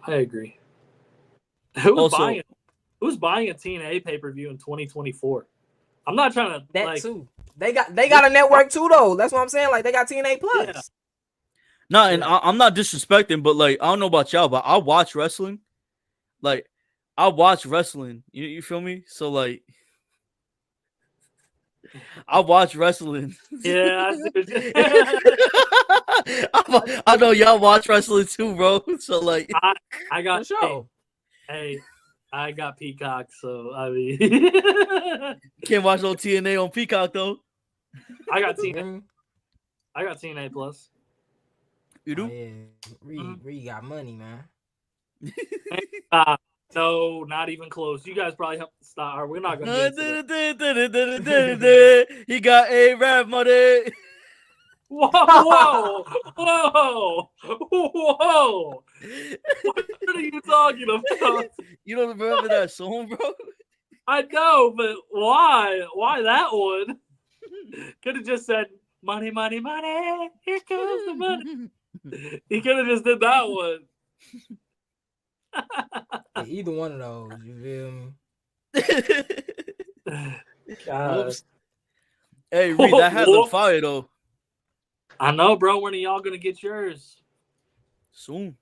I agree. Who's buying a TNA pay-per-view in 2024? I'm not trying to too. They got a network too though. That's what I'm saying. Like they got TNA Plus. Yeah. No, and I'm not disrespecting, but like I don't know about y'all, but I watch wrestling like I watch wrestling. You feel me? So like I watch wrestling. Yeah, I see what you- I know y'all watch wrestling too, bro. So like I For got sure. hey, I got Peacock, so I mean, can't watch no TNA on Peacock though. I got You hear TNA. me? I got TNA Plus. You Oh do? yeah, Reed got money, man. No, not even close. You guys probably have to start. We're not gonna get into that. He got a rap money. Whoa, whoa, whoa, whoa! What are you talking about? You don't remember that song, bro? I know, but why? Why that one? Could have just said money, money, money. Here comes the money. He could have just did that one. Yeah, either one of those, you feel me? Whoops. Hey, Reed, that hat look fire though. I know, bro. When are y'all gonna get yours? Soon.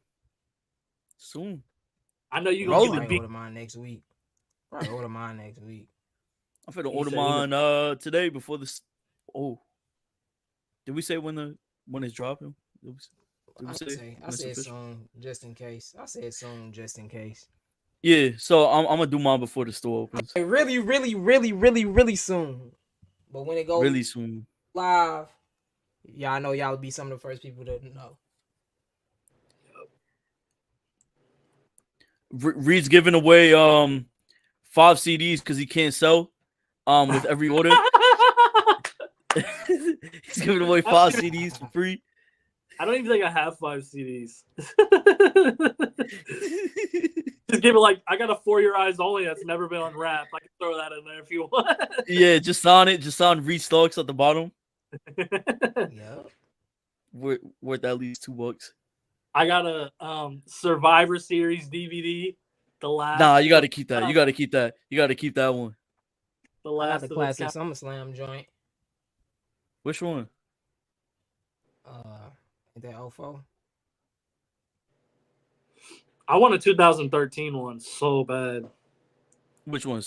I know you Rolling. gonna Probably get order mine next week. I'm finna He order said- mine today before this. Oh, did we say when it's dropping? Did we I say when it's said official? soon, just in case. I said soon, just in case. Yeah, so I'm gonna do mine before the store opens. Hey, really, really, really, really, really soon. But when it goes Really soon. live, y'all know y'all be some of the first people to know. Reed's giving away 5 CDs because he can't sell with every order. He's giving away 5 CDs for free. I don't even think I have 5 CDs. Just give it like I got a For Your Eyes Only that's never been unwrapped. I can throw that in there if you want. Yeah, just sign it. Just sign Reed Starks at the bottom. Yeah. Worth at least $2. I got a Survivor Series DVD. The last. Nah, you gotta keep that. You gotta keep that. You gotta keep that one. The I got last the of its classic kind. SummerSlam joint. Which one? Is that 04? I want a 2013 one so bad. Which one?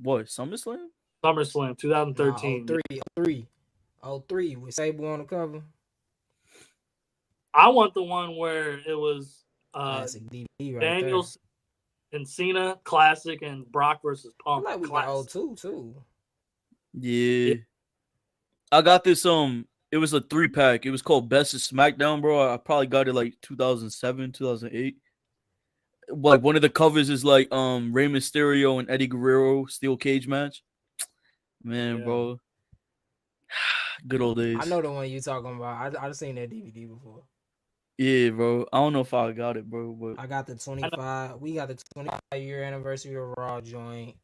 What? SummerSlam? SummerSlam 2013. Nah, 03 with Sable on the cover. I want the one where it was Classic DVD right Daniels and Cena, classic, and Brock versus there. I Punk. like we got 02 too. Yeah. I got this. It was a 3-pack. It was called Best of SmackDown, bro. I probably got it like 2007, 2008. Like one of the covers is like Rey Mysterio and Eddie Guerrero steel cage match. Man, Yeah. bro. Good old days. I know the one you talking about. I've seen that DVD before. Yeah, bro. I don't know if I got it, bro, but I got the 25. We got the 25-year anniversary of Raw joint.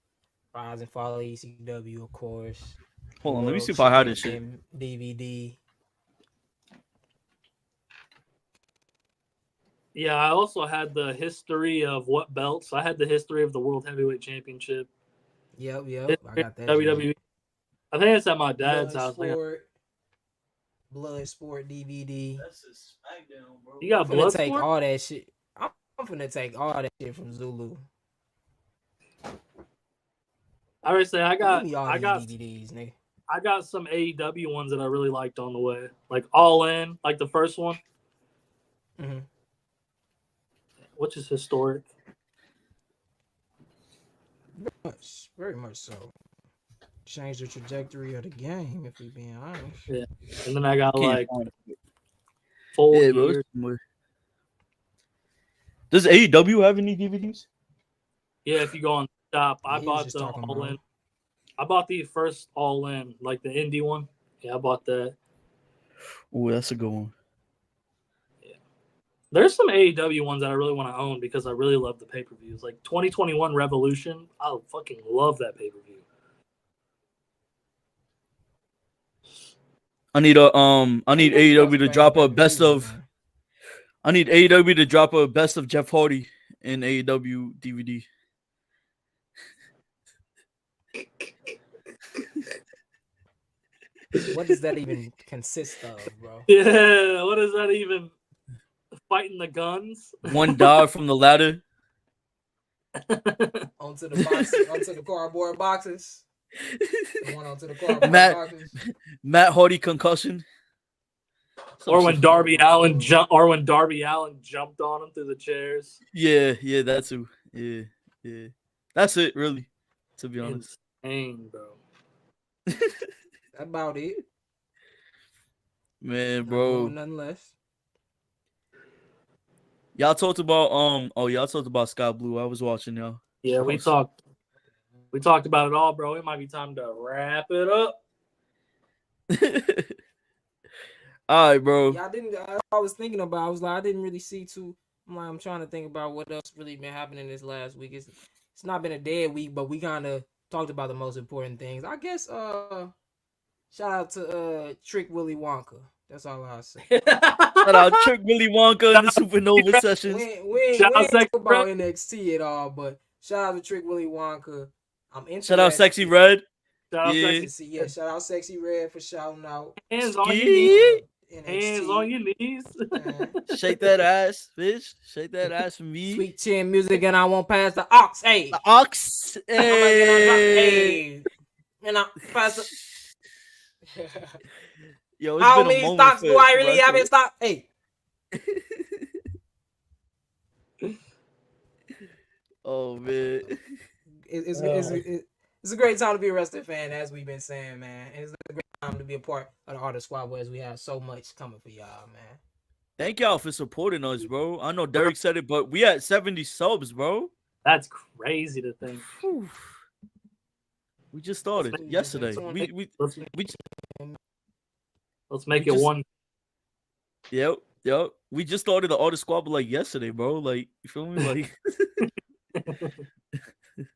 Rise and Fall of ECW, of course. hold on. Let me World see if I had this shit. Champion DVD. Yeah, I also had the history of what belts. I had the history of the World Heavyweight Championship. Yep. I got that. WWE. I think it's at my dad's house. Bloodsport DVD. That's a SmackDown, bro. You got I'm finna take Bloodsport? all that shit. I'm finna take all that shit from Zulu. I would say Give me all these DVDs, nigga. I got some AEW ones that I really liked on the way, like All In, like the first one, Mm-hmm. which is historic. Very much so. Change the trajectory of the game, if we being honest. Yeah, and then I got Can't like find it. full Yeah, bro. years. Does AEW have any DVDs? Yeah, if you go on the shop, I He was bought just the talking All about In. him. I bought the first All In, like the indie one. Yeah, I bought that. Oh, that's a good one. There's some AEW ones that I really want to own because I really love the pay-per-views. Like 2021 Revolution, I fucking love that pay-per-view. I need AEW to drop a best of. I need AEW to drop a best of Jeff Hardy in AEW DVD. What does that even consist of, bro? Yeah, what is that even? Fighting the guns? One dive from the ladder. onto the boxes, onto the cardboard boxes. The one onto the cardboard boxes. Matt Hardy concussion. Or when Darby Allin jumped on him through the chairs. Yeah, that's who. Yeah. That's it, really. To be honest. Insane, bro. That's about it. Man, bro. Nothing less. Y'all talked about y'all talked about Sky Blue. I was watching y'all. Yeah, we talked about it all, bro. It might be time to wrap it up. All right, bro. Yeah, I was thinking about. I was like, I didn't really see too. I'm trying to think about what else really been happening this last week. It's not been a dead week, but we kind of talked about the most important things. I guess. Shout out to Trick Willy Wonka. That's all I'll say. Shout out Trick Willy Wonka in the Supernova sessions. We ain't talk about NXT at all, but shout out to Trick Willy Wonka. I'm interested. Shout out Sexy Red. Shout out Sexy Red for shouting out. Hands on your knees. Hands on your knees. Shake that ass, bitch. Shake that ass for me. Sweet chin music, and I won't pass the ox. Hey. The ox. Hey. And I pass the. Yo, how many stocks do I really have in stock? Hey. Oh man. It's a great time to be a wrestling fan, as we've been saying, man. It's a great time to be a part of the Artist Squabble, as we have so much coming for y'all, man. Thank y'all for supporting us, bro. I know Derek said it, but we at 70 subs, bro. That's crazy to think. Whew. We just started yesterday. Let's make it one. Yep. We just started the Artist Squabble like yesterday, bro. Like, you feel me? Like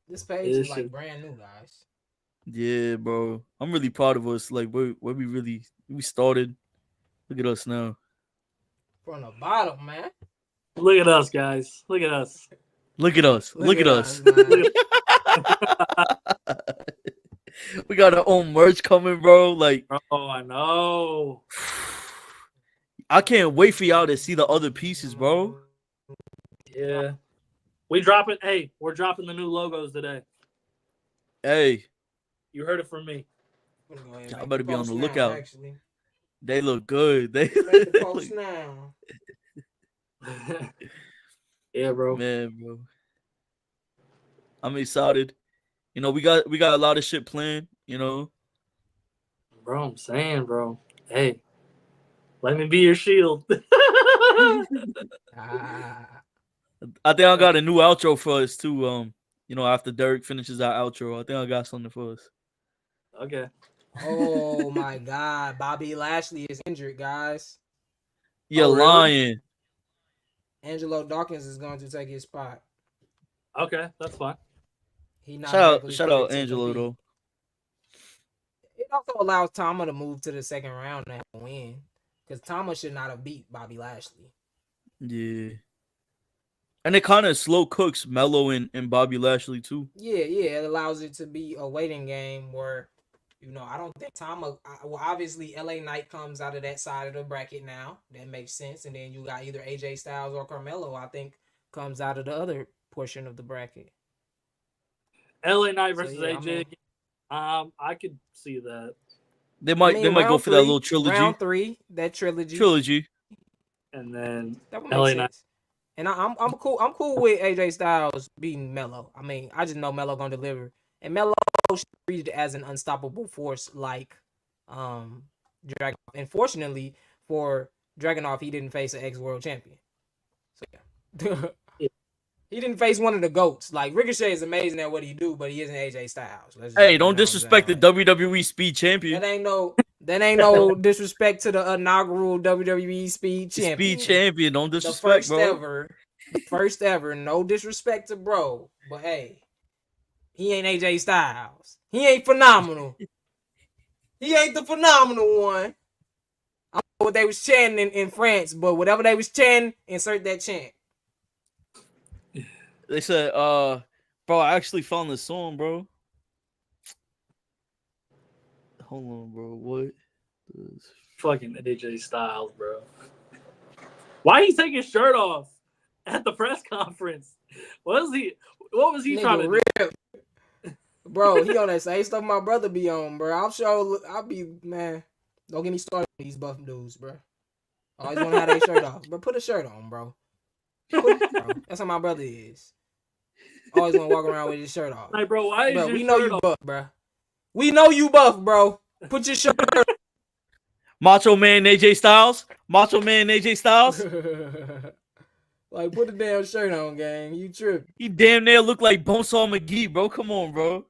this page is like brand new, guys. Yeah, bro. I'm really proud of us. Like, where we started. Look at us now. From the bottom, man. Look at us, guys. Look at us. Look at us. Look at us. We got our own merch coming, bro. Like, oh, I know. I can't wait for y'all to see the other pieces, bro. Yeah. We're dropping the new logos today. Hey. You heard it from me. Y'all better be on the lookout. Actually. They look good. They post now. Yeah, bro. Man, bro. I'm excited. You know, we got a lot of shit planned, you know. Bro, I'm saying, bro. Hey, let me be your shield. I think I got a new outro for us too. You know, after Derek finishes our outro, I think I got something for us. Okay. Oh my God, Bobby Lashley is injured, guys. You're lying. Angelo Dawkins is going to take his spot. Okay, that's fine. Shout out Angelo though. It also allows Tama to move to the second round and win, because Tama should not have beat Bobby Lashley. Yeah. And it kind of slow cooks Melo and Bobby Lashley too. Yeah, it allows it to be a waiting game where, you know, I don't think Tama. Well, obviously LA Knight comes out of that side of the bracket now. That makes sense. And then you got either AJ Styles or Carmelo, I think, comes out of the other portion of the bracket. LA Knight versus AJ. I could see that. They might go for that little trilogy. Round 3, that trilogy. And then LA Knight. And I'm cool. I'm cool with AJ Styles beating Melo. I mean, I just know Melo gonna deliver, and Melo should be treated as an unstoppable force like Dragunov. Unfortunately for Dragunov, he didn't face an ex-world champion. So yeah. He didn't face one of the GOATs. Like, Ricochet is amazing at what he do, but he isn't AJ Styles. Hey, don't disrespect the WWE Speed Champion. That ain't no disrespect to the inaugural WWE Speed Champion. Speed Champion, don't disrespect, the first ever. No disrespect to bro, but hey, he ain't AJ Styles. He ain't phenomenal. He ain't the phenomenal one. I don't know what they was chanting in France, but whatever they was chanting, insert that chant. They said, bro, I actually found this song, bro. Hold on, bro. What? Fucking AJ Styles, bro. Why he take his shirt off at the press conference? What is he? What was he trying to do? Bro, he on that same stuff my brother be on, bro. I'm sure I'll be, man. Don't get me started on these buff dudes, bro. Always want to have their shirt off. Bro, put a shirt on, bro. Bro. That's how my brother is. Always want to walk around with his shirt off. Like, bro, why is bro, your we know shirt you off? buff, bro. We know you buff, bro. Put your shirt on. Macho Man AJ Styles. Macho Man AJ Styles. Like, put the damn shirt on, gang. You tripping. He damn near look like Bonesaw McGee, bro. Come on, bro.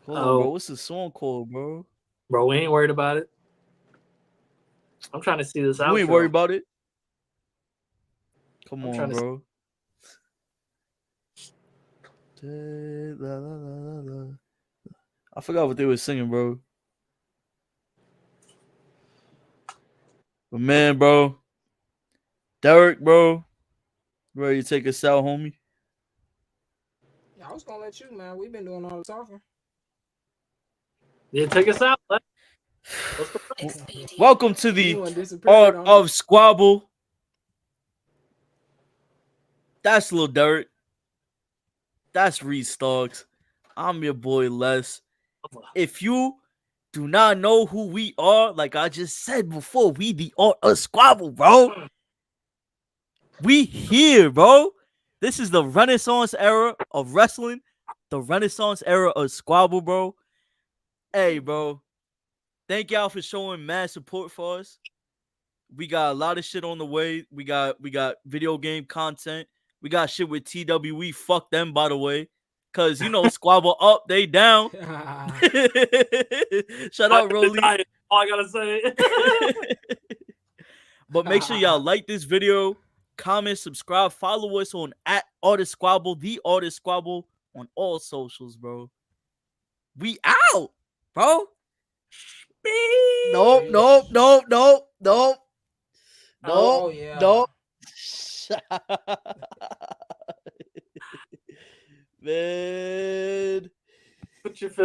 Hold on, bro. What's the song called, bro? Bro, we ain't worried about it. I'm trying to see this out. We ain't worried about it. Come I'm on, bro. I forgot what they were singing, bro. But man, bro. Derek, bro. Ready to take us out, homie? Yeah, I was gonna let you, man. We've been doing all the talking. Yeah, take us out. Welcome to the Art of Squabble. That's Lil Derek. That's Reed Starks. I'm your boy Les. If you do not know who we are, like I just said before, we the Art of Squabble, bro. We here, bro. This is the Renaissance era of wrestling, the Renaissance era of Squabble, bro. Hey, bro. Thank y'all for showing mad support for us. We got a lot of shit on the way. We got video game content. We got shit with TWE. Fuck them, by the way. Cause you know, Squabble up, they down. Shout out, Rolly. All I gotta say. But make sure y'all like this video, comment, subscribe, follow us on @ArtistSquabble, the Artist Squabble on all socials, bro. We out, bro. Nope. Oh, yeah. Nope. Man. Put your fist